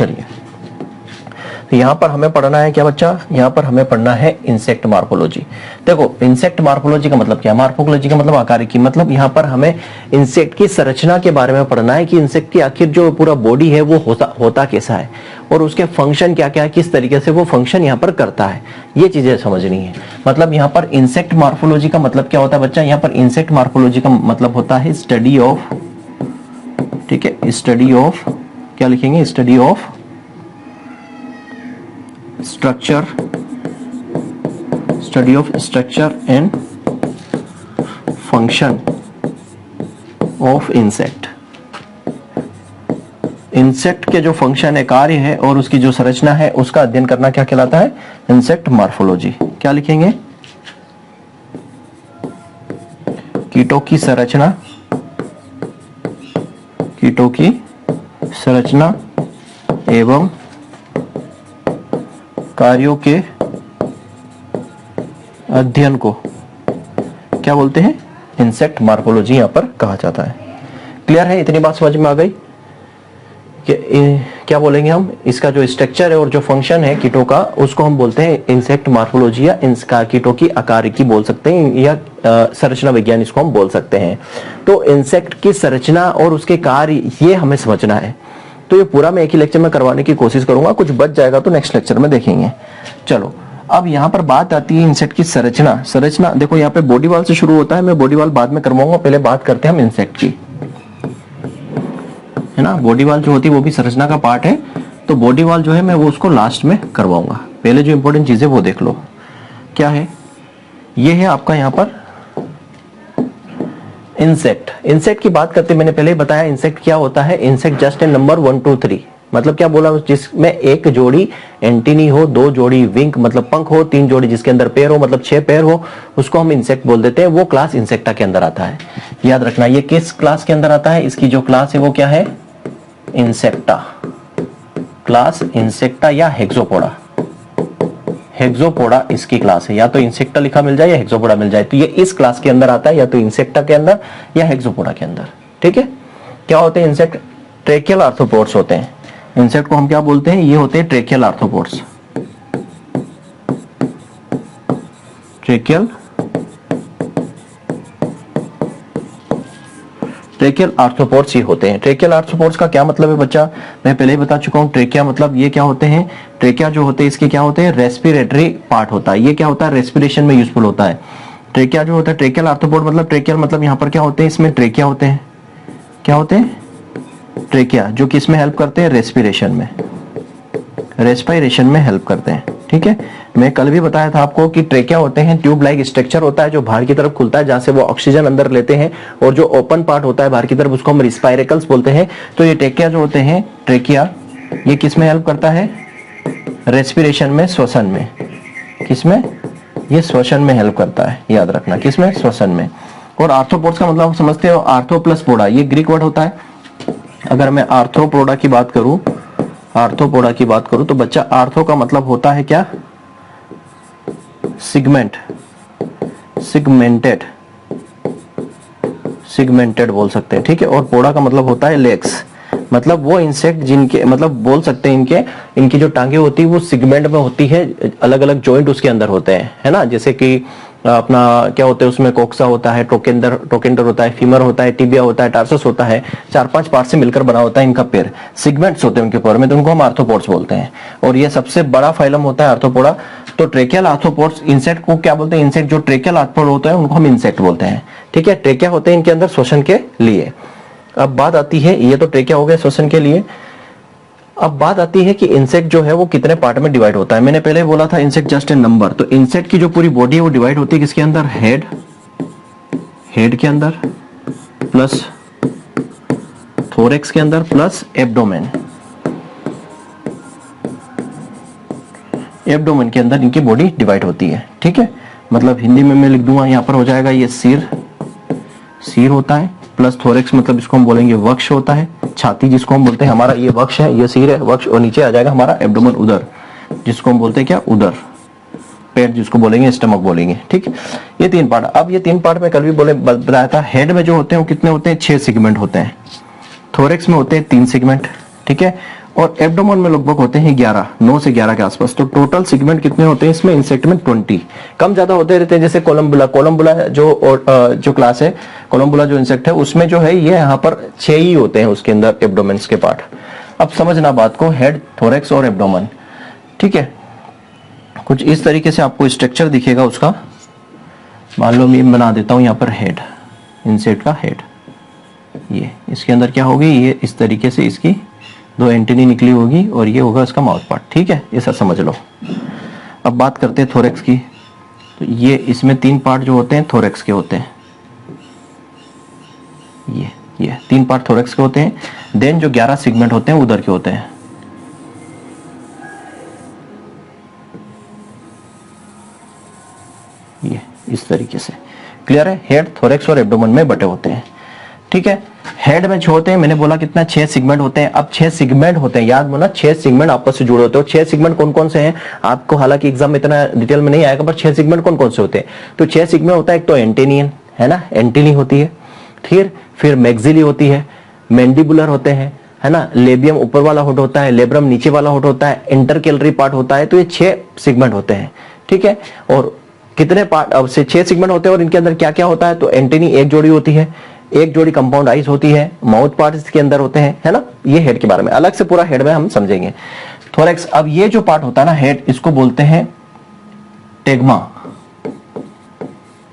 चलिए, तो यहाँ पर हमें पढ़ना है क्या बच्चा, यहाँ पर हमें पढ़ना है इंसेक्ट मॉर्फोलॉजी। देखो इंसेक्ट मॉर्फोलॉजी का मतलब क्या, मॉर्फोलॉजी का मतलब आकारिकी, मतलब यहाँ पर हमें इंसेक्ट की संरचना के बारे में पढ़ना है कि इंसेक्ट की आखिर जो पूरा बॉडी है वो होता कैसा है और उसके फंक्शन क्या क्या है, किस तरीके से वो फंक्शन यहाँ पर करता है, ये चीजें समझनी है। मतलब यहाँ पर इंसेक्ट मॉर्फोलॉजी का मतलब क्या होता है बच्चा, यहाँ पर इंसेक्ट मॉर्फोलॉजी का मतलब होता है स्टडी ऑफ, ठीक है, स्टडी ऑफ, क्या लिखेंगे, study of structure, study of structure and function of insect. Insect के जो फंक्शन है, कार्य है और उसकी जो संरचना है उसका अध्ययन करना क्या कहलाता है, इंसेक्ट मॉर्फोलॉजी। क्या लिखेंगे, कीटों की संरचना, कीटों की संरचना एवं कार्यों के अध्ययन को क्या बोलते हैं, इंसेक्ट मॉर्फोलॉजी यहां पर कहा जाता है। क्लियर है, इतनी बात समझ में आ गई कि क्या बोलेंगे हम, इसका जो स्ट्रक्चर है और जो फंक्शन है कीटों का उसको हम बोलते हैं इंसेक्ट मॉर्फोलॉजी या कीटों की आकारिकी बोल सकते हैं या संरचना विज्ञान इसको हम बोल सकते हैं। तो इंसेक्ट की संरचना और उसके कार्य ये हमें समझना है। तो ये पूरा मैं एक ही लेक्चर में करवाने की कोशिश करूंगा, कुछ बच जाएगा तो नेक्स्ट लेक्चर में देखेंगे। चलो अब यहाँ पर बात आती है इंसेक्ट की संरचना। देखो यहाँ पे बॉडी वाल से शुरू होता है, मैं बॉडी वाल बाद में करवाऊंगा, पहले बात करते हैं हम इंसेक्ट की, है ना। बॉडी वाल जो होती है वो भी संरचना का पार्ट है, तो बॉडी वाल जो है मैं वो उसको लास्ट में करवाऊंगा। पहले जो इंपॉर्टेंट चीज है वो देख लो क्या है। ये है आपका यहाँ पर इंसेक्ट की बात करते मैंने पहले ही बताया इंसेक्ट क्या होता है। इंसेक्ट जस्ट ए नंबर 1 2 3, मतलब क्या बोला, जिसमें एक जोड़ी एंटीनी हो, 2 जोड़ी विंग मतलब पंख हो, 3 जोड़ी जिसके अंदर पैर हो मतलब 6 पैर हो, उसको हम इंसेक्ट बोल देते हैं। वो क्लास इंसेक्टा के अंदर आता है। याद रखना ये किस क्लास के अंदर आता है, इसकी जो क्लास है वो क्या है, इंसेक्टा, क्लास इंसेक्टा या हेक्सोपोडा। हेक्सोपोडा इसकी क्लास है, या तो इंसेक्टा लिखा मिल जाए या हेक्सोपोडा मिल जाए, तो ये इस क्लास के अंदर आता है, या तो इंसेक्टा के अंदर या हेक्सोपोडा के अंदर। ठीक है, क्या होते हैं इंसेक्ट, ट्रेकियल आर्थ्रोपोड्स होते हैं। इंसेक्ट को हम क्या बोलते हैं, ये होते हैं ट्रेकियल आर्थ्रोपोड्स। ट्रेकियल आर्थ्रोपोड्स ही होते हैं। ट्रेकियल आर्थ्रोपोड्स का क्या मतलब है बच्चा, मैं पहले ही बता चुका हूं। ट्रेकिया मतलब ये क्या होते हैं, ट्रेकिया जो होते हैं इसके क्या होते हैं, रेस्पिरेटरी पार्ट होता है। ये क्या होता है, रेस्पिरेशन में यूजफुल होता है। ट्रेकिया जो होता है, ट्रेकियल आर्थ्रोपोड मतलब ट्रेकियल मतलब यहाँ पर क्या होते हैं, इसमें ट्रेकिया होते हैं। क्या होते हैं, ट्रेकिया, जो कि इसमें हेल्प करते हैं रेस्पिरेशन में, रेस्पिरेशन में हेल्प करते हैं। ठीक है, मैं कल भी बताया था आपको कि ट्रेकिया होते हैं ट्यूब लाइक स्ट्रक्चर होता है जो बाहर की तरफ खुलता है, जहां से वो ऑक्सीजन अंदर लेते हैं, और जो ओपन पार्ट होता है बाहर की तरफ उसको हम रिस्पायरेकल्स बोलते हैं। तो ये ट्रेकिया जो होते हैं, ट्रेकिया ये किस में हेल्प करता है, रेस्पिरेशन में, श्वसन में। किसमें, ये श्वसन में हेल्प करता है, याद रखना, किसमें, श्वसन में। और आर्थ्रोपोड्स का मतलब आप समझते हो, आर्थो प्लस पोडा, ये ग्रीक वर्ड होता है। अगर मैं आर्थ्रोपोडा की बात करूं, आर्थ्रोपोडा की बात करूं तो बच्चा आर्थो का मतलब होता है क्या, सिगमेंट, सिगमेंटेड, सिगमेंटेड बोल सकते हैं। ठीक है, और पोडा का मतलब होता है लेग्स, मतलब वो इंसेक्ट जिनके, मतलब बोल सकते हैं इनकी जो टांगे होती है वो सिगमेंट में होती है, अलग अलग जॉइंट उसके अंदर होते हैं, है ना। जैसे कि अपना क्या होता है उसमें, कोक्सा होता है, टोकेंडर होता है, फीमर होता है, टिबिया होता है, टार्सस होता है, 4-5 पार्ट से मिलकर बना होता है इनका पैर, सिगमेंट्स होते हैं उनके पैर में, तो उनको हम आर्थ्रोपोड्स बोलते हैं। और ये सबसे बड़ा फाइलम होता है आर्थ्रोपोडा। तो ट्रेकियल आर्थ्रोपोड्स, इंसेक्ट को क्या बोलते हैं, इंसेक्ट जो ट्रेकियल आर्थ्रोपोड होता है उनको हम इंसेक्ट बोलते हैं। ठीक है, ट्रेकिया होते हैं इनके अंदर श्वसन के लिए। अब बात आती है, ये तो ट्रेकिया हो गया श्वसन के लिए। अब बात आती है कि इंसेक्ट जो है वो कितने पार्ट में डिवाइड होता है। मैंने पहले बोला था इंसेक्ट जस्ट ए नंबर, तो इंसेक्ट की जो पूरी बॉडी है वो डिवाइड होती है किसके अंदर, हेड, हेड के अंदर, प्लस थोरेक्स के अंदर, प्लस एब्डोमेन, एब्डोमेन के अंदर इनकी बॉडी डिवाइड होती है। ठीक है, मतलब हिंदी में मैं लिख दूंगा, यहां पर हो जाएगा ये सिर, सिर होता है, प्लस थोरेक्स मतलब इसको हम बोलेंगे वक्ष होता है, छाती जिसको हम बोलते हैं, हमारा ये वक्ष है, ये सिर है, वक्ष, और नीचे आ जाएगा हमारा एब्डोमेन, उदर, जिसको हम बोलते हैं क्या, उदर, पेट जिसको बोलेंगे, स्टमक बोलेंगे। ठीक, ये 3 पार्ट। अब ये 3 पार्ट में कल भी बताया था, हेड में जो होते हैं वो कितने होते हैं, 6 सेगमेंट होते हैं, थोरेक्स में होते हैं 3 सेगमेंट, ठीक है, और एब्डोमेन में लगभग होते हैं 11, 9 से 11 के आसपास। तो टोटल सेगमेंट कितने होते हैं इसमें इंसेक्ट में? 20। कम ज्यादा होते रहते हैं, जैसे कोलम्बुला जो क्लास है, कोलम्बुला जो इंसेक्ट है उसमें जो है ये यहाँ पर 6 ही होते हैं उसके अंदर एब्डोमेन्स के पार्ट। अब समझना बात को, हेड, थोरैक्स और एब्डोमेन, ठीक है। कुछ इस तरीके से आपको स्ट्रक्चर दिखेगा उसका। मान लो मैं बना देता हूं यहाँ पर हेड, इंसेक्ट का हेड, ये इसके अंदर क्या होगी, ये इस तरीके से इसकी 2 एंटेनी निकली होगी और ये होगा इसका माउथ पार्ट, ठीक है, ऐसा समझ लो। अब बात करते हैं थोरैक्स की। तो ये इसमें 3 पार्ट जो होते हैं थोरैक्स के होते हैं, ये 3 पार्ट थोरैक्स के होते हैं। देन जो 11 सेगमेंट होते हैं उधर के होते हैं। ये इस तरीके से क्लियर है। हेड, थोरैक्स और एब्डोमेन में बटे होते हैं, ठीक है। हेड में जो होते हैं, मैंने बोला कितना, 6 सेगमेंट होते हैं। अब 6 सेगमेंट होते हैं, याद बोला 6 सेगमेंट आपस से जुड़े होते हैं। 6 सेगमेंट कौन कौन से हैं आपको हालांकि एग्जाम में इतना डिटेल में नहीं आएगा, पर 6 सेगमेंट कौन कौन से होते हैं? तो 6 सेगमेंट होता है, एक तो एंटेनियन है ना, एंटिनी होती है, फिर मैक्सिली होती है, मैंडिबुलर होते हैं, है ना, लेबियम ऊपर वाला होठ होता है, लेब्रम नीचे वाला होठ होता है, इंटरकेलरी पार्ट होता है। तो ये 6 सेगमेंट होते हैं, ठीक है। और कितने पार्ट, अब से 6 सेगमेंट होते हैं और इनके अंदर क्या क्या होता है? तो एंटेनी एक जोड़ी होती है, एक जोड़ी कंपाउंड आइज होती है, माउथ पार्ट इसके अंदर होते हैं, है ना। ये हेड के बारे में अलग से पूरा हेड में हम समझेंगे। थोरैक्स, अब ये जो पार्ट होता है ना हेड, इसको बोलते हैं टेग्मा।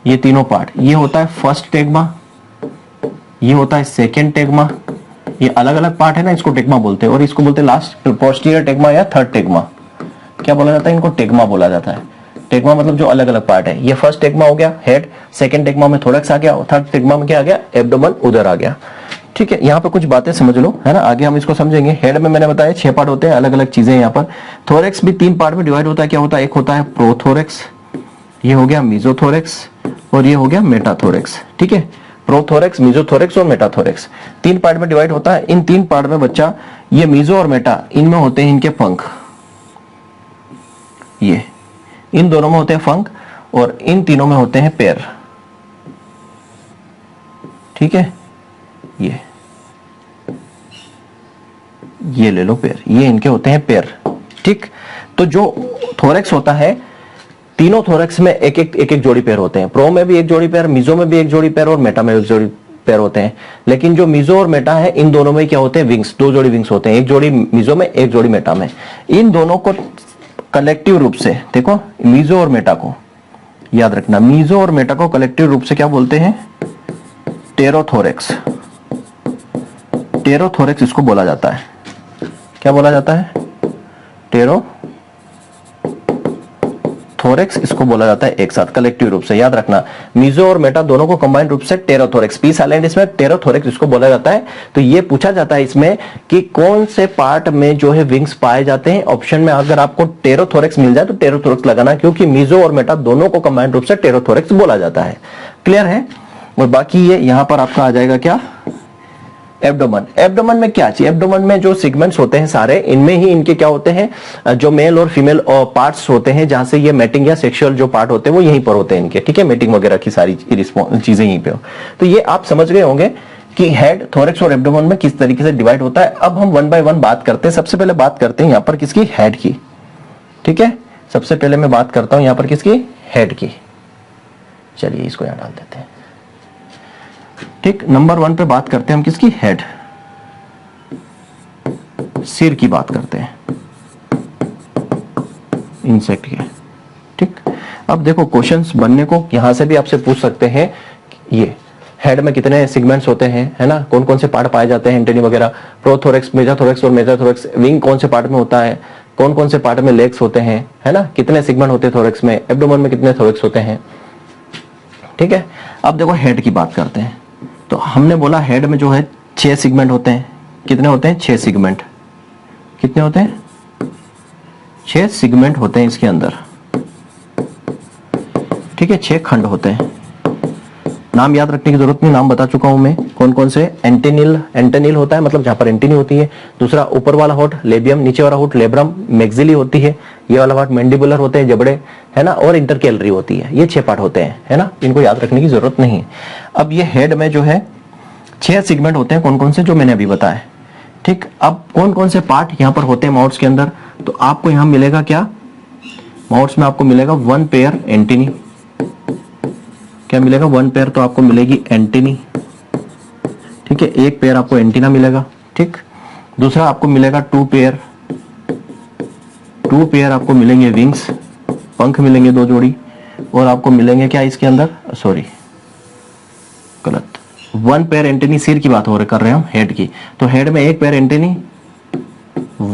ये तीनों पार्ट, ये होता है फर्स्ट टेग्मा, ये होता है सेकेंड टेग्मा। ये अलग अलग पार्ट है ना, इसको टेग्मा बोलते हैं। और इसको बोलते हैं लास्ट पोस्टीरियर टेग्मा या थर्ड टेग्मा। क्या बोला जाता है? इनको टेग्मा बोला जाता है। टेग्मा मतलब जो अलग अलग पार्ट है। ये फर्स्ट टेग्मा हो गया हेड, सेकंड टेग्मा में थोरैक्स आ गया, और थर्ड टेग्मा में क्या आ गया? एब्डोमेन उधर आ गया, ठीक है। यहाँ पे कुछ बातें समझ लो, है ना, आगे हम इसको समझेंगे। हेड में मैंने बताया 6 पार्ट होते हैं, अलग अलग चीजें यहाँ पर। थोरैक्स भी 3 पार्ट में डिवाइड होता है। क्या होता है? एक होता है प्रोथोरैक्स, ये हो गया मीजोथोरैक्स, और ये हो गया मेटाथोरैक्स, ठीक है। प्रोथोरैक्स, मीजोथोरैक्स और मेटाथोरैक्स 3 पार्ट में डिवाइड होता है। इन 3 पार्ट में बच्चा, ये मीजो और मेटा, इनमें होते हैं इनके पंख, ये इन दोनों में होते हैं पंख, और इन तीनों में होते हैं पैर, ठीक है। ये ले लो पैर, ये इनके होते हैं पैर, ठीक। तो जो थोरैक्स होता है, तीनों थोरैक्स में एक एक जोड़ी पैर होते हैं। प्रो में भी एक जोड़ी पैर, मीजो में भी एक जोड़ी पैर, और मेटा में एक जोड़ी पैर होते हैं। लेकिन जो मीजो और मेटा है, इन दोनों में क्या होते हैं? विंग्स, 2 जोड़ी विंग्स होते हैं, एक जोड़ी मीजो में, एक जोड़ी मेटा में। इन दोनों को कलेक्टिव रूप से, देखो मीजो और मेटा को याद रखना, मीजो और मेटा को कलेक्टिव रूप से क्या बोलते हैं? टेरोथोरैक्स। टेरोथोरैक्स इसको बोला जाता है। क्या बोला जाता है? टेरोथोरैक्स इसको बोला जाता है एक साथ कलेक्टिव रूप से, याद रखना। मीजो और मेटा दोनों को कंबाइंड रूप से टेरोथोरैक्स, पी साइलेंट इसमें टेरोथोरैक्स इसको बोला जाता है। तो ये पूछा जाता है इसमें कि कौन से पार्ट में जो है विंग्स पाए जाते हैं। ऑप्शन में अगर आपको टेरोथोरैक्स मिल जाए तो टेरोथोरैक्स लगाना, क्योंकि मीजो और मेटा दोनों को कंबाइंड रूप से टेरोथोरैक्स बोला जाता है। क्लियर है। और बाकी ये यहां पर आपका आ जाएगा क्या? एब्डोमेन। एब्डोमेन में क्या चाहिए? एब्डोमेन में जो सेगमेंट्स होते हैं सारे, इनमें ही इनके क्या होते हैं, जो मेल और फीमेल पार्ट्स होते हैं, जहां से ये मैटिंग या सेक्सुअल जो पार्ट होते हैं वो यहीं पर होते हैं इनके, ठीक है। मैटिंग वगैरह की सारी चीजें यहीं पे हो। तो ये आप समझ गए होंगे कि हेड, थोरैक्स और एब्डोमेन में किस तरीके से डिवाइड होता है। अब हम 1 बाय 1 बात करते हैं। सबसे पहले बात करते हैं यहां पर किसकी? हेड की, ठीक है। सबसे पहले मैं बात करता हूं यहां पर किसकी? हेड की। चलिए इसको यहां डाल देते हैं, ठीक। नंबर 1 पे बात करते हैं हम किसकी? हेड, सिर की बात करते हैं इंसेक्ट के, ठीक। अब देखो क्वेश्चंस बनने को यहां से भी आपसे पूछ सकते हैं, ये हेड में कितने सेगमेंट्स होते हैं, है ना, कौन कौन से पार्ट पाए जाते हैं, एंटेनी वगैरह, प्रोथोरैक्स, मेजाथोरैक्स और मेजाथोरैक्स, विंग कौन से पार्ट में होता है, कौन कौन से पार्ट में लेग्स होते हैं, है ना, कितने सेगमेंट होते हैं थोरैक्स में, एब्डोमेन में कितने थोरैक्स होते हैं, ठीक है। अब देखो हेड की बात करते हैं। तो हमने बोला हेड में जो है 6 सेगमेंट होते हैं। कितने होते हैं? 6 सेगमेंट। कितने होते हैं? 6 सेगमेंट होते हैं इसके अंदर, ठीक है। 6 खंड होते हैं। नाम याद रखने की जरूरत नहीं, नाम बता चुका हूं मैं कौन कौन से। एंटेनिल होता है, मतलब जहां पर एंटेनी होती है। दूसरा ऊपर वाला होठ लेबियम, नीचे वाला होठ लेब्रम, मैक्सिली होती है, ये वाला पार्ट मैंडिबुलर होते हैं, जबड़े, है ना, और इंटरकेलरी होती है। ये 6 पार्ट होते हैं, है ना, इनको याद रखने की जरूरत नहीं है। अब ये हेड में जो है 6 सेगमेंट होते हैं, कौन कौन से? जो मैंने अभी बताया, ठीक, अब कौन कौन से पार्ट यहाँ पर होते हैं माउट्स के अंदर, तो आपको यहाँ मिलेगा क्या, माउट्स में आपको मिलेगा 1 पेयर एंटीनी, क्या मिलेगा 1 पेयर, तो आपको मिलेगी एंटीनी, ठीक है, 1 पेयर आपको एंटीना मिलेगा, ठीक। दूसरा आपको मिलेगा 2 पेयर, 2 पेयर आपको मिलेंगे विंग्स, पंख मिलेंगे 2 जोड़ी, और आपको मिलेंगे क्या इसके अंदर, सॉरी गलत, 1 पेयर एंटीनी, सिर की बात कर रहे हैं हम, हेड की, तो हेड में 1 पेयर एंटीनी,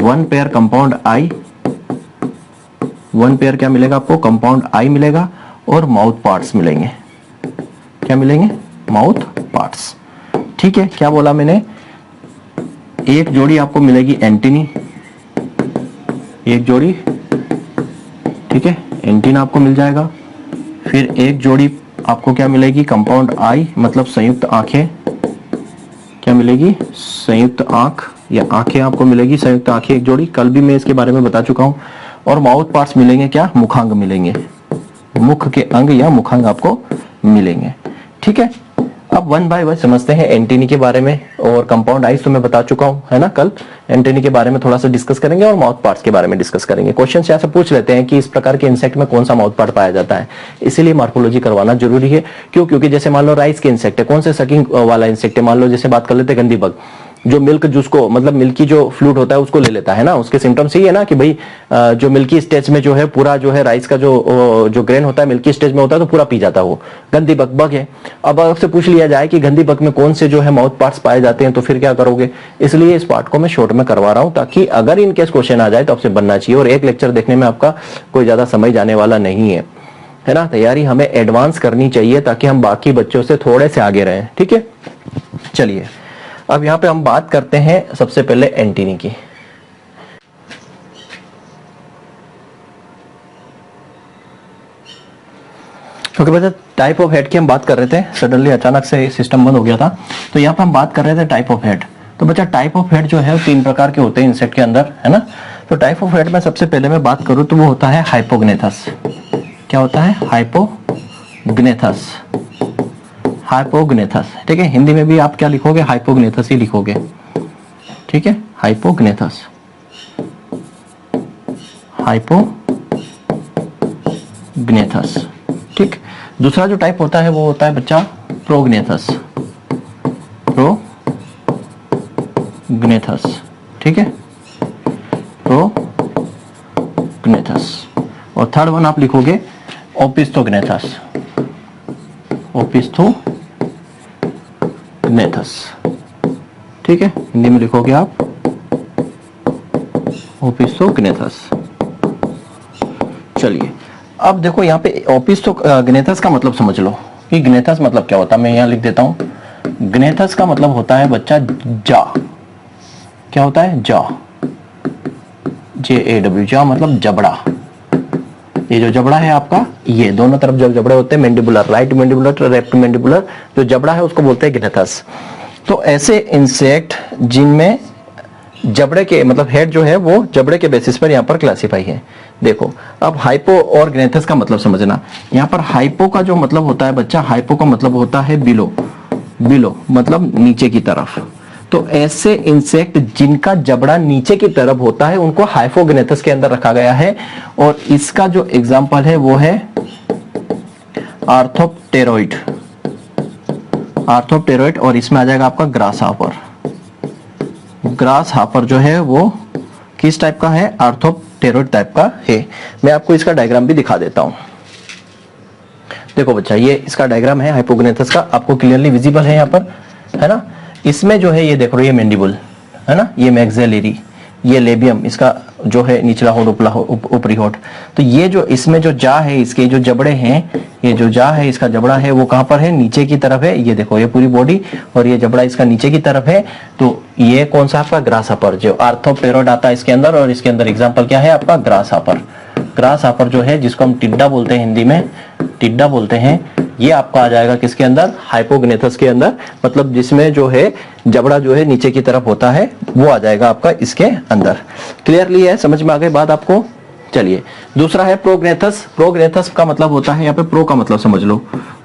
1 पेयर कंपाउंड आई, 1 पेयर क्या मिलेगा आपको, कंपाउंड आई मिलेगा, और माउथ पार्ट्स मिलेंगे, क्या मिलेंगे, माउथ पार्ट्स, ठीक है। क्या बोला मैंने, 1 जोड़ी आपको मिलेगी एंटीनी, 1 जोड़ी, ठीक है, एंटीना आपको मिल जाएगा, फिर 1 जोड़ी आपको क्या मिलेगी, कंपाउंड आई, मतलब संयुक्त आंखें, क्या मिलेगी, संयुक्त आंख या आंखें आपको मिलेगी, संयुक्त आंखें 1 जोड़ी, कल भी मैं इसके बारे में बता चुका हूं, और माउथ पार्ट्स मिलेंगे क्या, मुखांग मिलेंगे, मुख के अंग या मुखांग आपको मिलेंगे, ठीक है। अब 1 बाय 1 समझते हैं एंटीनी के बारे में, और कंपाउंड आइज तो मैं बता चुका हूं, है ना, कल एंटीनी के बारे में थोड़ा सा डिस्कस करेंगे, और माउथ पार्ट्स के बारे में डिस्कस करेंगे। क्वेश्चन यहाँ से पूछ लेते हैं कि इस प्रकार के इंसेक्ट में कौन सा माउथ पार्ट पाया जाता है, इसीलिए मार्फोलॉजी करवाना जरूरी है। क्यों, क्योंकि जैसे मान लो राइस के इंसेक्ट है, कौन से सकिंग वाला इंसेक्ट है, मान लो जैसे बात कर लेते हैं गंदी बग, जो मिल्क जूस को, मतलब मिल्की जो फ्लूइड होता है उसको ले लेता है ना, उसके सिम्टम्स यही है ना कि भाई जो मिल्की स्टेज में जो है पूरा जो है राइस का जो ग्रेन होता है मिल्की स्टेज में होता है तो पूरा पी जाता है, वो गंदी बग है। अब आपसे पूछ लिया जाए कि गंदी बग में कौन से जो है माउथ पार्ट्स पाए जाते हैं, तो फिर क्या करोगे, इसलिए इस पार्ट को मैं शॉर्ट में करवा रहा हूं, ताकि अगर इनकेस क्वेश्चन आ जाए तो आपसे बनना चाहिए, और एक लेक्चर देखने में आपका कोई ज्यादा समय जाने वाला नहीं है ना। तैयारी हमें एडवांस करनी चाहिए ताकि हम बाकी बच्चों से थोड़े से आगे रहें, ठीक है। चलिए अब यहां पे हम बात करते हैं सबसे पहले एंटीनी की। क्योंकि बच्चा टाइप ऑफ हेड की हम बात कर रहे थे, सडनली अचानक से सिस्टम बंद हो गया था, तो यहाँ पे हम बात कर रहे थे टाइप ऑफ हेड। तो बच्चा टाइप ऑफ हेड जो है 3 प्रकार के होते हैं इंसेक्ट के अंदर, है ना। तो टाइप ऑफ हेड में सबसे पहले मैं बात करूं तो वो होता है हाइपोग्नेथस। क्या होता है, हाइपोग्नेथस, हाइपोग्नेथस, ठीक है। हिंदी में भी आप क्या लिखोगे, हाइपोग्नेथस ही लिखोगे, ठीक है, हाइपोग्नेथस, हाइपोग्नेथस, ठीक। दूसरा जो टाइप होता है वो होता है बच्चा प्रोग्नेथस, प्रोग्नेथस, ठीक है, प्रोग्नेथस। और थर्ड वन आप लिखोगे ओपिस्थोग्नेथस, ओपिस्थोग्नेथस, ठीक है, हिंदी में लिखोगे आप ओपिस्थोग्नेथस। चलिए अब देखो यहाँ पे ओपिस्थोग्नेथस का मतलब समझ लो कि ग्नेथस मतलब क्या होता है, मैं यहाँ लिख देता हूं। ग्नेथस का मतलब होता है बच्चा जा, क्या होता है, जा, JAW, जा मतलब जबड़ा। ये जो जबड़ा है आपका, ये दोनों तरफ जो जबड़े होते हैं, mandibular, right mandibular, left mandibular, जो जबड़ा है उसको बोलते हैं ग्नेथस। तो ऐसे इंसेक्ट जिनमें जबड़े के मतलब हेड जो है वो जबड़े के बेसिस पर यहाँ पर क्लासिफाई है। देखो अब हाइपो और ग्नेथस का मतलब समझना। यहाँ पर हाइपो का जो मतलब होता है बच्चा, हाइपो का मतलब होता है बिलो, बिलो मतलब नीचे की तरफ। तो ऐसे इंसेक्ट जिनका जबड़ा नीचे की तरफ होता है उनको हाइपोग्नेथस के अंदर रखा गया है। और इसका जो एग्जाम्पल है वो है आर्थोप्टेरॉइड, आर्थोप्टेरॉइड, और इसमें आ जाएगा आपका ग्रास हापर। ग्रास हापर जो है वो किस टाइप का है, आर्थोप्टेरॉइड टाइप का है। मैं आपको इसका डायग्राम भी दिखा देता हूं। देखो बच्चा ये इसका डायग्राम है हाइपोग्नेथस का, आपको क्लियरली विजिबल है यहाँ पर, है ना। इसमें जो है ये देखो, ये मैंडिबल है ना, ये मैक्सिलरी, ये लेबियम, इसका जो है निचला होठ, ऊपरी होठ। तो ये जो इसमें जो जा है, इसके जो जबड़े हैं, ये जो जा है इसका जबड़ा है वो कहां पर है, नीचे की तरफ है। ये देखो ये पूरी बॉडी और ये जबड़ा इसका नीचे की तरफ है। तो ये कौन सा आपका ग्रास हापर, जो आर्थोप्टेरॉइड आता है इसके अंदर, और इसके अंदर एग्जाम्पल क्या है आपका ग्रास हापर। ग्रास हापर जो है जिसको हम टिड्डा बोलते हैं, हिंदी में टिड्डा बोलते हैं, ये आपका आ जाएगा किसके अंदर, हाइपोग्नेथस के अंदर। मतलब जिसमें जो है जबड़ा जो है नीचे की तरफ होता है वो आ जाएगा आपका इसके अंदर। क्लियरली है, समझ में आ गई बात आपको। चलिए दूसरा है प्रोग्नेथस। प्रोग्नेथस का मतलब होता है, यहाँ पे प्रो का मतलब समझ लो,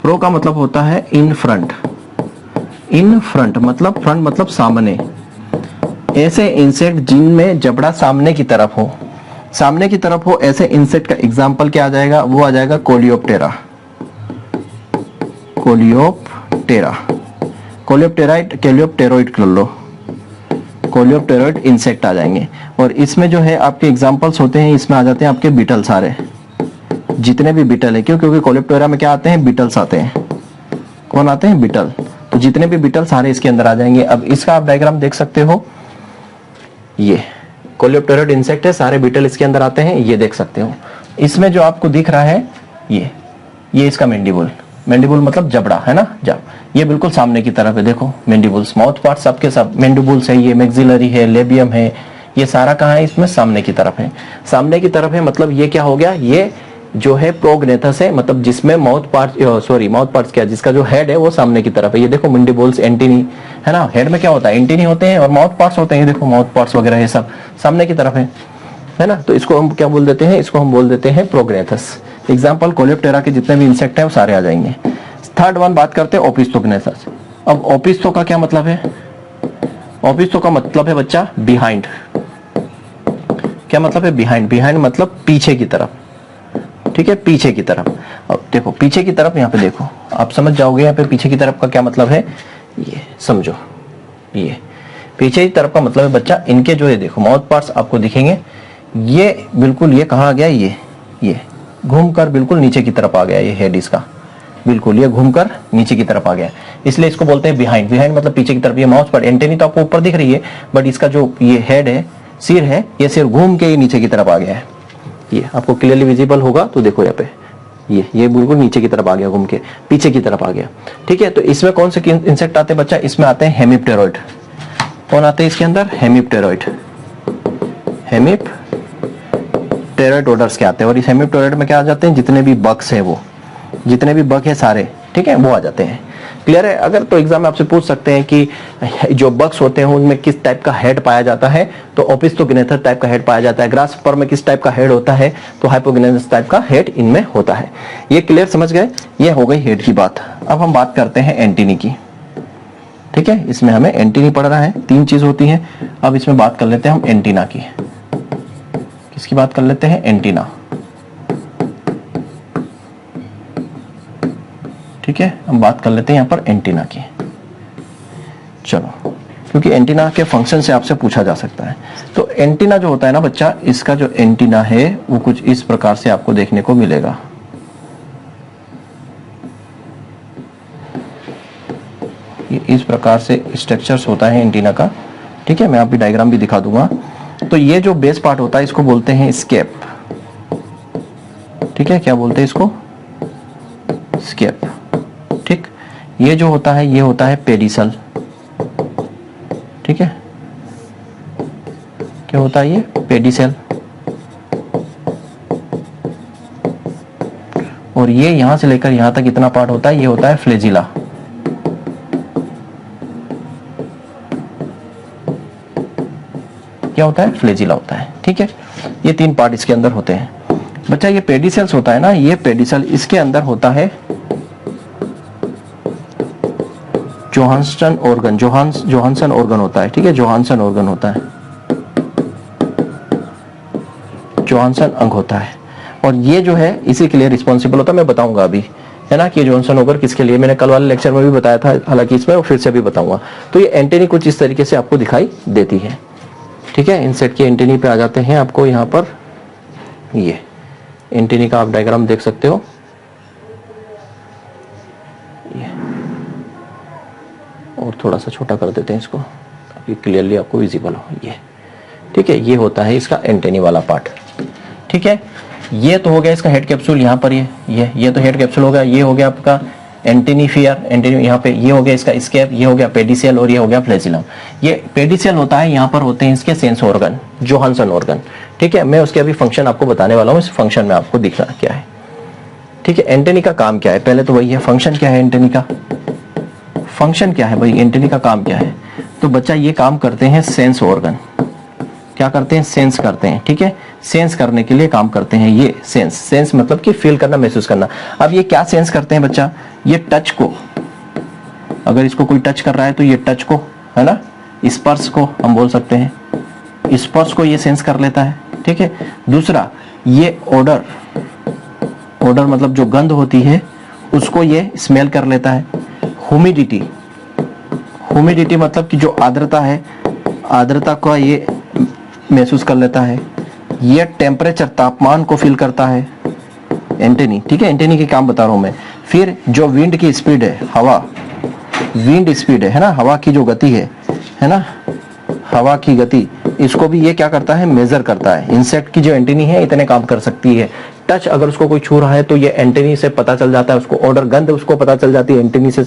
प्रो का मतलब होता है इन फ्रंट। इन फ्रंट मतलब फ्रंट मतलब सामने, ऐसे इंसेक्ट जिनमें जबड़ा सामने की तरफ हो, सामने की तरफ हो, ऐसे इंसेक्ट का एग्जाम्पल क्या आ जाएगा? वो आ जाएगा कोलियोप्टेरा। कोलियोप्टेरा, कोलियोप्टेराइड, कोलियोप्टेरोइड कर लो, कोलियोप्टेरोइड इंसेक्ट आ जाएंगे। और इसमें जो है आपके एग्जाम्पल्स होते हैं, इसमें आ जाते हैं आपके बीटल सारे, जितने भी बीटल है। क्यों? क्योंकि कोलियोप्टेरा में क्या आते हैं? बीटल्स आते हैं। कौन आते हैं? बीटल। तो जितने भी बीटल सारे इसके अंदर आ जाएंगे। अब इसका आप डायग्राम देख सकते हो, ये कोलियोप्टेरोइड इंसेक्ट है, सारे बीटल इसके अंदर आते हैं, ये देख सकते हो। इसमें जो आपको दिख रहा है ये इसका मैंडिबुल, मैंडिबुल मतलब जबड़ा है ना, जब ये बिल्कुल सामने की तरफ है। देखो मैंडिबुल्स, माउथ पार्ट सबके सब मैंडिबुल्स है, ये मैक्सिलरी है, लेबियम है, ये सारा कहाँ है? इसमें सामने की तरफ है। सामने की तरफ है मतलब ये क्या हो गया? ये जो है प्रोग्नेथस है, मतलब जिसमें माउथ पार्ट्स क्या, जिसका जो हेड है वो सामने की तरफ है। ये देखो मैंडिबुल्स, एंटीनी है ना, हेड में क्या होता है? एंटीनी होते हैं और माउथ पार्ट्स होते हैं। देखो माउथ पार्ट्स वगैरह ये सब सामने की तरफ है ना। तो इसको हम क्या बोल देते हैं? इसको हम बोल देते हैं प्रोग्नेथस। एग्जाम्पल कोलियोप्टेरा के जितने भी इंसेक्ट है वो सारे आ जाएंगे। थर्ड वन बात करते हैं ओपिस्थोग्नेथस। अब ओपिस्थो का क्या मतलब है? ओपिस्थो का मतलब है बच्चा बिहाइंड। क्या मतलब है? बिहाइंड। बिहाइंड मतलब पीछे की तरफ, ठीक है, पीछे की तरफ। अब देखो पीछे की तरफ, यहाँ पे देखो आप समझ जाओगे यहाँ पे पीछे की तरफ का क्या मतलब है, ये समझो। ये पीछे की तरफ का मतलब है बच्चा, इनके जो है देखो माउथ पार्ट्स आपको दिखेंगे, ये बिल्कुल ये कहाँ आ गया? ये घूमकर बिल्कुल नीचे की तरफ आ गया। ये हेड इसका बिल्कुल ये घूमकर नीचे की तरफ आ गया, इसलिए इसको बोलते हैं बिहाइंड। बिहाइंड मतलब पीछे की तरफ। ये माउथ पार्ट, एंटेनी तो आपको ऊपर दिख रही है, बट इसका जो ये हेड है, सिर है, ये सिर घूम के नीचे की तरफ आ गया है। ये आपको क्लियरली विजिबल होगा, तो देखो यहाँ पे ये बिल्कुल नीचे की तरफ आ गया, घूम के पीछे की तरफ आ गया, ठीक है। तो इसमें कौन से इंसेक्ट आते हैं बच्चा? इसमें आते हैं हेमिप्टेरॉइड। कौन आते हैं इसके अंदर? हेमिप्टेरॉइड। हेमिप्टेरॉइड ऑर्डर्स के आते हैं। और इस हेमिप्टेरॉइड में क्या आ जाते हैं? जितने भी बग्स है, वो जितने भी बग है सारे, ठीक है, वो आ जाते हैं। क्लियर है? अगर तो एग्जाम में आपसे पूछ सकते हैं कि जो बग्स होते हैं उनमें किस टाइप का हेड पाया जाता है, तो ओपिस्थोग्नेथस टाइप का हेड पाया जाता है। ग्रासहॉपर में किस टाइप का हेड होता है, तो हाइपोग्नेथस टाइप का हेड इनमें होता है। ये क्लियर समझ गए? ये हो गई हेड की बात। अब हम बात करते हैं एंटीनी की, ठीक है। इसमें हमें एंटीनी पढ़ रहा है, 3 चीज होती है। अब इसमें बात कर लेते हैं हम एंटीना की। किसकी बात कर लेते हैं? एंटीना, ठीक है। हम बात कर लेते हैं यहाँ पर एंटीना की। चलो, क्योंकि एंटीना के फंक्शन से आपसे पूछा जा सकता है। तो एंटीना जो होता है ना बच्चा, इसका जो एंटीना है वो कुछ इस प्रकार से आपको देखने को मिलेगा। ये इस प्रकार से स्ट्रक्चर्स होता है एंटीना का, ठीक है। मैं आपको डायग्राम भी दिखा दूंगा। तो ये जो बेस पार्ट होता है इसको बोलते हैं स्केप, ठीक है। क्या बोलते हैं इसको? स्केप, ठीक। ये जो होता है ये होता है पेडिसल, ठीक है। क्या होता है ये? पेडिसल। और ये यहां से लेकर यहां तक इतना पार्ट होता है, ये होता है फ्लेजिला। क्या होता है? फ्लेजिला होता है, ठीक है। ये 3 पार्ट इसके अंदर होते हैं बच्चा। ये पेडिसेल्स होता है ना, ये पेडिसल, इसके अंदर होता है जोहानसन ऑर्गन। जोहानसन ऑर्गन होता है, ठीक है। जोहानसन ऑर्गन होता है, जोहानसन अंग होता है। और ये जो है इसी के लिए रिस्पॉन्सिबल होता है। मैं बताऊंगा अभी, है ना, कि जोहानसन ऑर्गन किसके लिए, मैंने कल वाले लेक्चर में भी बताया था, हालांकि इसमें और फिर से भी बताऊंगा। तो ये एंटेनी कुछ इस तरीके से आपको दिखाई देती है, ठीक है। इंसेक्ट की एंटेनी पे आ जाते हैं। आपको यहाँ पर ये एंटेनी का आप डायग्राम देख सकते हो, ये और थोड़ा सा छोटा कर देते हैं इसको ताकि क्लियरली आपको विजिबल हो, ये ठीक है। ये होता है इसका एंटेनी वाला पार्ट, ठीक है। ये तो हो गया इसका हेड कैप्सूल, यहाँ पर ये तो हेड कैप्सूल हो गया। ये हो गया आपका एंटेनिफियर, एंटेनी यहाँ पे। ये हो गया इसका स्केप, ये हो गया पेडिसेल और ये हो गया फ्लेजिलम। ये पेडिसेल होता है, यहाँ पर होते हैं इसके सेंस ऑर्गन, जोहानसन ऑर्गन, ठीक है। मैं उसके अभी फंक्शन आपको बताने वाला हूँ, इस फंक्शन में आपको दिख रहा क्या है, ठीक है। एंटेनी का काम क्या है, पहले तो वही है। फंक्शन क्या है एंटेनी का? फंक्शन क्या है भाई? एंटेनी का काम क्या है? तो बच्चा ये काम करते हैं सेंस ऑर्गन। क्या करते हैं? सेंस करते हैं, ठीक है। सेंस करने के लिए काम करते हैं ये। सेंस मतलब कि फील करना, महसूस करना। अब ये क्या सेंस करते हैं बच्चा? ये टच को, अगर इसको कोई टच कर रहा है तो ये टच को, है ना, स्पर्श को हम बोल सकते हैं, स्पर्श को ये सेंस कर लेता है, ठीक है। दूसरा ये ऑडर, ऑडर मतलब जो गंध होती है उसको ये स्मेल कर लेता है। ह्यूमिडिटी, ह्यूमिडिटी मतलब कि जो आर्द्रता है, आर्द्रता को ये महसूस कर लेता है। ये टेम्परेचर, तापमान को फील करता है एंटेनी, ठीक है। एंटेनी के काम बता रहा हूं मैं। फिर जो विंड की स्पीड है, हवा, विंड स्पीड है ना, हवा की जो गति है ना, हवा की गति, इसको भी ये क्या करता है, मेजर करता है। इंसेक्ट की जो एंटेनी है इतने काम कर सकती है। टच अगर उसको कोई छू रहा है तो ये एंटेनी से पता चल जाता है उसको, ऑर्डर गंध उसको पता चल जाती है एंटेनी से,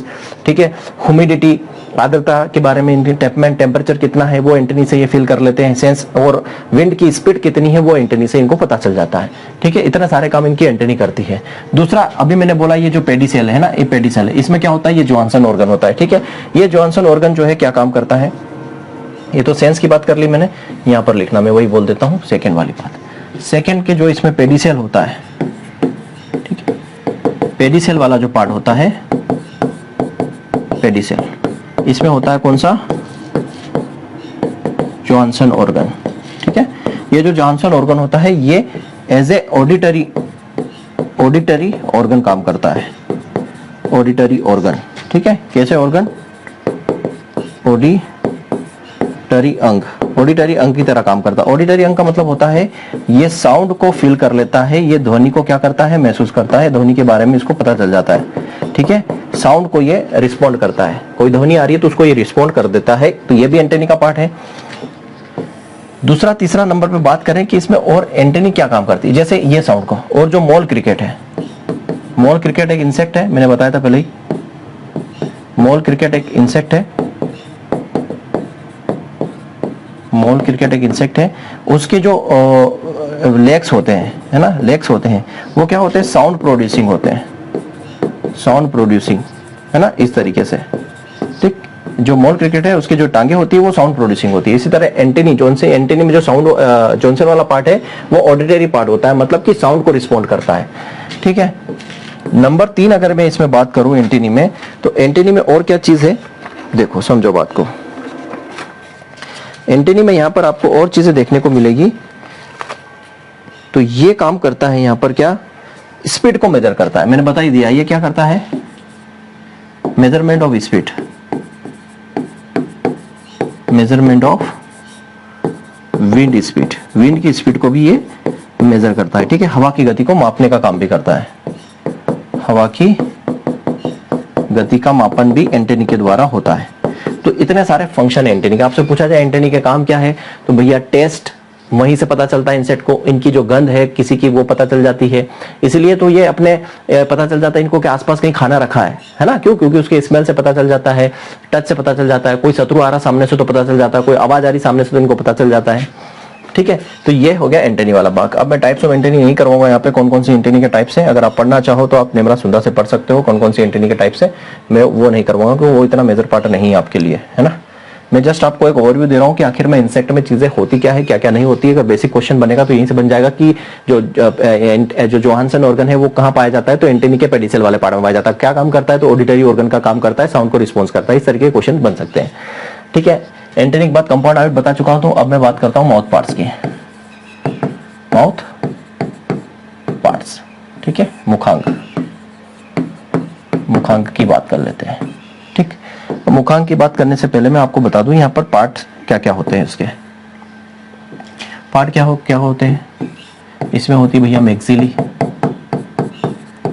ठीक है। ह्यूमिडिटी, आर्द्रता के बारे में, टेम्पमेंट, टेम्परेचर कितना है वो एंटेनी से ये फील कर लेते हैं सेंस, और विंड की स्पीड कितनी है वो एंटेनी से इनको पता चल जाता है, ठीक है। इतने सारे काम इनकी एंटेनी करती है। दूसरा अभी मैंने बोला ये जो पेडिसेल है ना, ये पेडिसेल है, इसमें क्या होता है, ये जोहानसन ऑर्गन होता है, ठीक है। ये जोहानसन ऑर्गन जो है क्या काम करता है, ये तो सेंस की बात कर ली मैंने, यहां पर लिखना मैं वही बोल देता हूं, सेकंड वाली बात। सेकंड के जो इसमें पेडिसेल होता है, ठीक है, पेडिसेल वाला जो पार्ट होता है, पेडिसेल, इसमें होता है कौन सा, जोहानसन ऑर्गन, ठीक है। ये जो जोहानसन ऑर्गन होता है ये as a auditory, auditory organ काम करता है, ऑडिटरी ऑर्गन, ठीक है। कैसे ऑर्गन, ऑडिटरी अंग, ऑडिटरी अंग की तरह काम करता है। ऑडिटरी अंग का मतलब होता है ये साउंड को फील कर लेता है, ये ध्वनि को क्या करता है, महसूस करता है, ध्वनि के बारे में इसको पता चल जाता है, ठीक है। साउंड को ये रिस्पॉन्ड करता है, कोई ध्वनि आ रही है तो उसको ये रिस्पॉन्ड कर देता है, तो ये भी एंटेनी का पार्ट है। दूसरा, तीसरा नंबर पे बात करें कि इसमें और एंटेनी क्या काम करती है, जैसे ये साउंड को, और जो मॉल क्रिकेट है, मॉल क्रिकेट एक इंसेक्ट है, मैंने बताया था पहले ही, मॉल क्रिकेट एक इंसेक्ट है, मॉल क्रिकेट एक इंसेक्ट है, उसके जो लेग्स होते हैं, है ना, लेग्स होते हैं, वो क्या होते हैं, साउंड प्रोड्यूसिंग होते हैं, साउंड प्रोड्यूसिंग, है ना, इस तरीके से, ठीक। जो मॉल क्रिकेट है उसकी जो टांगे होती है वो साउंड प्रोड्यूसिंग होती है। इसी तरह एंटेनी, जोन से एंटेनी में जो साउंड, जॉनसन वाला पार्ट है वो ऑडिटरी पार्ट होता है, मतलब कि साउंड को रिस्पॉन्ड करता है, ठीक है। नंबर 3 अगर मैं इसमें बात करूं एंटेनी में, तो एंटेनी में और क्या चीज है, देखो समझो बात को। एंटेनी में यहां पर आपको और चीजें देखने को मिलेगी, तो ये काम करता है यहां पर क्या, स्पीड को मेजर करता है, मैंने बता ही दिया, ये क्या करता है, measurement of speed, measurement of wind speed, wind की स्पीड को भी ये मेजर करता है, ठीक है। हवा की गति को मापने का काम भी करता है, हवा की गति का मापन भी एंटेनी के द्वारा होता है। तो इतने सारे फंक्शन है एंटेनी के। आपसे पूछा जाए एंटेनी के काम क्या है, तो भैया टेस्ट, वहीं से पता चलता है इंसेक्ट को, इनकी जो गंध है किसी की वो पता चल जाती है, इसलिए तो ये अपने पता चल जाता है इनको कि आसपास कहीं खाना रखा है ना, क्यों, क्योंकि उसके स्मेल से पता चल जाता है, टच से पता चल जाता है, कोई शत्रु आ रहा सामने से तो पता चल जाता है, कोई आवाज आ रही सामने से तो इनको पता चल जाता है, ठीक है। तो ये हो गया एंटेनी वाला भाग। अब मैं टाइप्स ऑफ एंटेनी नहीं करवाऊंगा यहाँ पे, कौन कौन सी एंटेनी के टाइप्स हैं, अगर आप पढ़ना चाहो तो आप निम्रा सुंदर से पढ़ सकते हो कौन कौन सी एंटेनी के टाइप्स है, मैं वो नहीं करवाऊंगा क्योंकि वो इतना मेजर पार्ट नहीं है आपके लिए, है ना। मैं जस्ट आपको एक ओवरव्यू दे रहा हूं कि आखिर में इंसेक्ट में चीजें होती क्या है, क्या क्या नहीं होती है। अगर बेसिक क्वेश्चन बनेगा तो यहीं से बन जाएगा कि जो जोहानसन ऑर्गन है वो कहां पाया जाता है, तो एंटेनी के पेडिसेल वाले पार्ट में पाया जाता है। क्या काम करता है, तो ऑडिटरी ऑर्गन का काम करता है, साउंड को रिस्पॉन्स करता है। इस तरीके के क्वेश्चन बन सकते हैं, ठीक है। एंटेनी के बाद कंपाउंड आर्ट बता चुका हूं, तो अब मैं बात करता हूं माउथ पार्ट्स की, माउथ पार्ट्स, ठीक है। मुखांग, मुखांग की बात कर लेते हैं, ठीक। मुखांग की बात करने से पहले मैं आपको बता दूं यहाँ पर पार्ट क्या क्या होते हैं, इसके पार्ट क्या होते हैं। इसमें होती भैया मैक्सिली,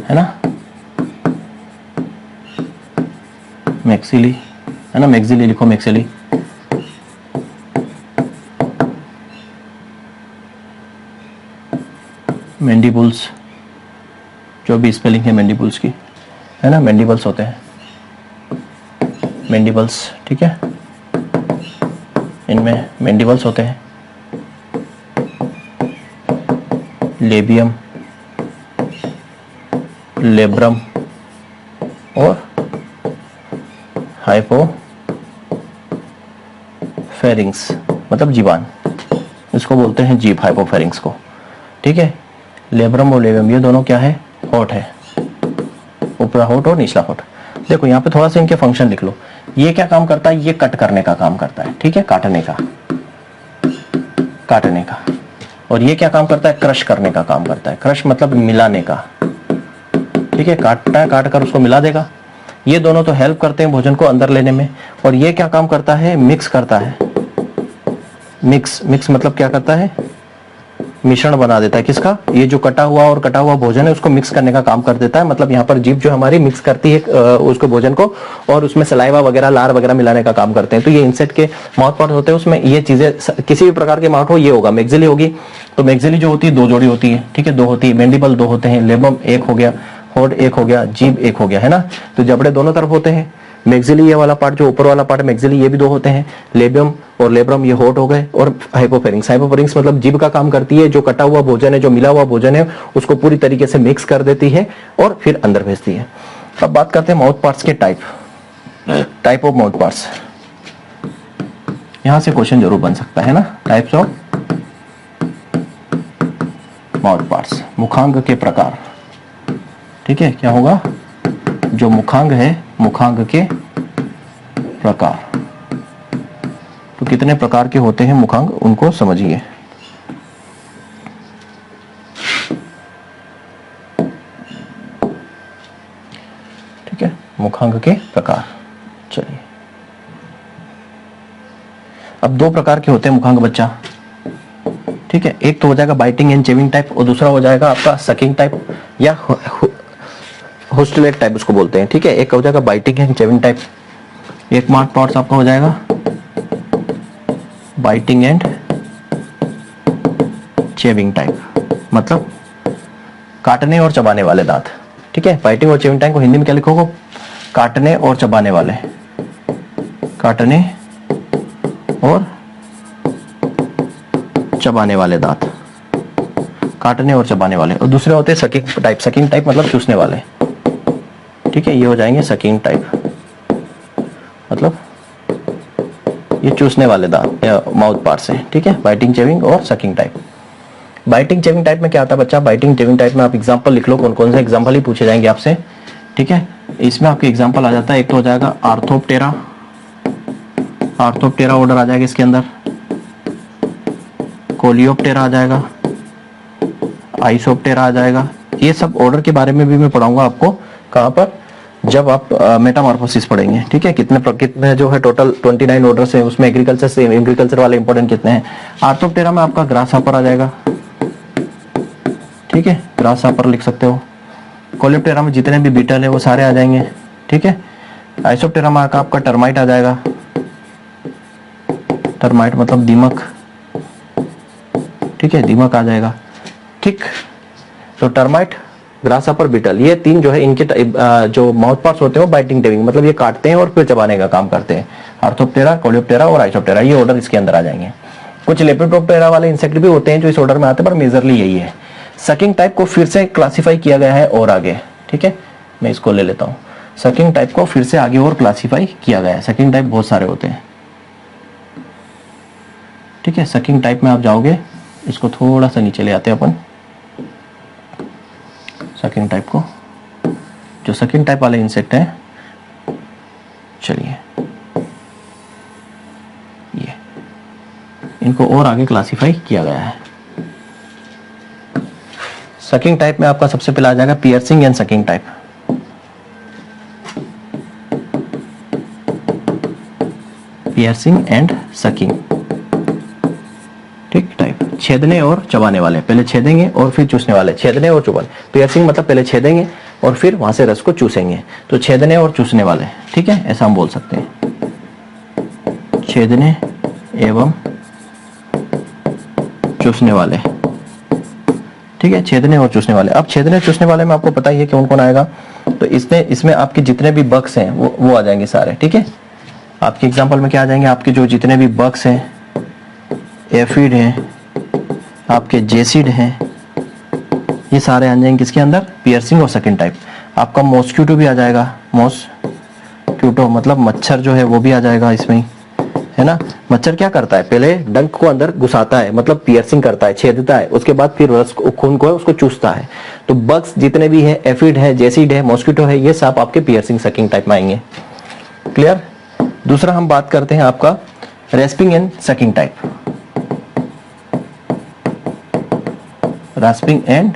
है ना, मैक्सिली, है ना, मैक्सिली लिखो, मैक्सिली। मैंडिबल्स, जो भी स्पेलिंग है मैंडिबल्स की, है ना, मैंडिबल्स होते हैं, मैंडिबल्स, ठीक है। इनमें मैंडिबल्स होते हैं, लेबियम, लेब्रम और हाइपोफेरिंग्स, मतलब जीवान, इसको बोलते हैं जीभ, हाइपोफेरिंग्स को, ठीक है। लेब्रम और लेबियम ये दोनों क्या है, होठ है, ऊपरा होठ और निचला होठ। देखो यहाँ पे थोड़ा सा इनके फंक्शन लिख लो। ये क्या काम करता है, ये कट करने का काम करता है, ठीक है, काटने का, काटने का। और ये क्या काम करता है, क्रश करने का काम करता है, क्रश मतलब मिलाने का, ठीक है, काटता है, काट कर उसको मिला देगा। ये दोनों तो हेल्प करते हैं भोजन को अंदर लेने में। और ये क्या काम करता है, मिक्स करता है, मिक्स, मिक्स मतलब क्या करता है, मिश्रण बना देता है, किसका, ये जो कटा हुआ भोजन है उसको मिक्स करने का काम कर देता है। मतलब यहाँ पर जीभ जो हमारी मिक्स करती है उसको भोजन को, और उसमें सलाइवा वगैरह, लार वगैरह मिलाने का काम करते हैं। तो ये इंसेक्ट के माउथ पार्ट होते हैं, उसमें ये चीजें, किसी भी प्रकार के माउथ हो ये होगा। मैक्सिली होगी, तो मैक्सिली जो होती है 2 जोड़ी होती है, ठीक है, 2 होती है। मैंडिबल 2 होते हैं, लेबम 1 हो गया, होड 1 हो गया, जीभ 1 हो गया, है ना। तो जबड़े दोनों तरफ होते हैं। मैक्सिली ये वाला पार्ट जो ऊपर वाला पार्ट है मैक्सिली, ये भी 2 होते हैं। लेबियम और लेब्रम ये होठ हो गए। और हाइपोफेरिंक्स, हाइपोफेरिंक्स मतलब जीभ का काम करती है, जो कटा हुआ भोजन है, जो मिला हुआ भोजन है, उसको पूरी तरीके से मिक्स कर देती है और फिर अंदर भेजती है। अब बात करते हैं माउथ पार्ट्स के टाइप ऑफ माउथ पार्ट्स। यहां से क्वेश्चन जरूर बन सकता है ना, टाइप्स ऑफ माउथ पार्ट्स, मुखांग के प्रकार, ठीक है, क्या होगा, जो मुखांग है, मुखांग के प्रकार। तो कितने प्रकार के होते हैं मुखांग, उनको समझिए। ठीक है, मुखांग के प्रकार। चलिए, अब 2 प्रकार के होते हैं मुखांग बच्चा, ठीक है। एक तो हो जाएगा बाइटिंग एंड चेविंग टाइप, और दूसरा हो जाएगा आपका सकिंग टाइप या होस्टलेट टाइप उसको बोलते हैं, ठीक है। एक हो जाएगा बाइटिंग एंड चेविंग टाइप। एक माउथ पार्ट्स आपका हो जाएगा बाइटिंग एंड चेविंग टाइप, मतलब काटने और चबाने वाले दांत, ठीक है। बाइटिंग और चेविंग टाइप को हिंदी में क्या लिखोगे, काटने और चबाने वाले, काटने और चबाने वाले दांत, काटने और चबाने वाले। और दूसरे होते हैं सकिंग टाइप, सकिंग टाइप मतलब चूसने वाले, ठीक है। ये हो जाएंगे सकिंग टाइप, मतलब ये चूसने वाले दांत माउथ पार्ट्स हैं, ठीक है। बाइटिंग, चेविंग और sucking type. Biting chewing type में क्या आता है बच्चा, बाइटिंग चेविंग टाइप में आप एग्जांपल लिख लो, कौन कौन से एग्जांपल ही पूछे जाएंगे आपसे, ठीक है। इसमें आपके एग्जांपल आ जाता है, एक तो हो जाएगा आर्थोप्टेरा, आर्थोप्टेरा ऑर्डर आ जाएगा इसके अंदर, कोलियोप्टेरा आ जाएगा, आइसोप्टेरा आ जाएगा। ये सब ऑर्डर के बारे में भी मैं पढ़ाऊंगा आपको, कहां पर, जब आप मेटामॉर्फोसिस पढ़ेंगे, ठीक है। कितने जो है टोटल 29 ऑर्डर्स हैं, उसमें एग्रीकल्चर वाले इंपॉर्टेंट कितने हैं। आर्थोप्टेरा में आपका ग्रास हॉपर आ जाएगा, ठीक है, ग्रास हॉपर लिख सकते हो। कोलियोप्टेरा में जितने भी बीटल है वो सारे आ जाएंगे, ठीक है। आइसोप्टेरा में आपका टर्माइट आ जाएगा, टर्माइट मतलब दीमक, ठीक है, दीमक आ जाएगा, ठीक। तो टर्माइट, ग्रासहॉपर, बीटल, ये 3 जो है इनके जो माउथ पार्ट्स होते हैं वो बाइटिंग, टेविंग मतलब ये काटते हैं और फिर चबाने का काम करते हैं। आर्थोप्टेरा, कोलियोप्टेरा और आइसोप्टेरा, ये ऑर्डर इसके अंदर आ जाएंगे। कुछ लेपिडोप्टेरा वाले इंसेक्ट भी होते हैं जो इस ऑर्डर में आते हैं, पर मेजरली यही है। सकिंग टाइप को फिर से क्लासिफाई किया गया है और आगे, ठीक है, मैं इसको ले लेता हूं। सकिंग टाइप को फिर से आगे और क्लासिफाई किया गया है। सकिंग टाइप बहुत सारे होते हैं, ठीक है। सकिंग टाइप में आप जाओगे, इसको थोड़ा सा नीचे ले आते हैं अपन, सकिंग टाइप को, जो सकिंग टाइप वाले इंसेक्ट हैं, चलिए ये इनको और आगे क्लासिफाई किया गया है। सकिंग टाइप में आपका सबसे पहले आ जाएगा piercing and sucking type. Piercing and sucking, ठीक, टाइप। छेदने और चबाने वाले, पहले छेदेंगे और फिर चूसने वाले, छेदने और चुबाने। पियर्सिंग मतलब पहले छेदेंगे और फिर वहां से रस को चूसेंगे, तो छेदने और चूसने वाले, ठीक है, ऐसा हम बोल सकते हैं, छेदने एवं चूसने वाले, ठीक है, छेदने और चूसने वाले। अब छेदने चूसने वाले में आपको पता ही है कौन कौन आएगा, तो इसमें आपके जितने भी बग्स हैं वो आ जाएंगे सारे, ठीक है। आपके एग्जाम्पल में क्या आ जाएंगे, आपके जो जितने भी बग्स हैं, एफिड हैं, आपके जेसिड हैं, ये सारे आ जाएंगे किसके अंदर, पियर्सिंग और सकिंग टाइप। आपका मॉस्क्यूटो भी आ जाएगा, मॉस्क्यूटो मतलब मच्छर जो है वो भी आ जाएगा इसमें, है ना। मच्छर क्या करता है, पहले डंक को अंदर घुसाता है, मतलब पियर्सिंग करता है, छेदता है, उसके बाद फिर रस खून को है उसको चूसता है। तो बग्स जितने भी है, एफिड है, जेसिड है, मॉस्क्यूटो है, ये सब आपके पियर्सिंग सकिंग टाइप में आएंगे। क्लियर। दूसरा हम बात करते हैं आपका respiring and sucking type. Respiring and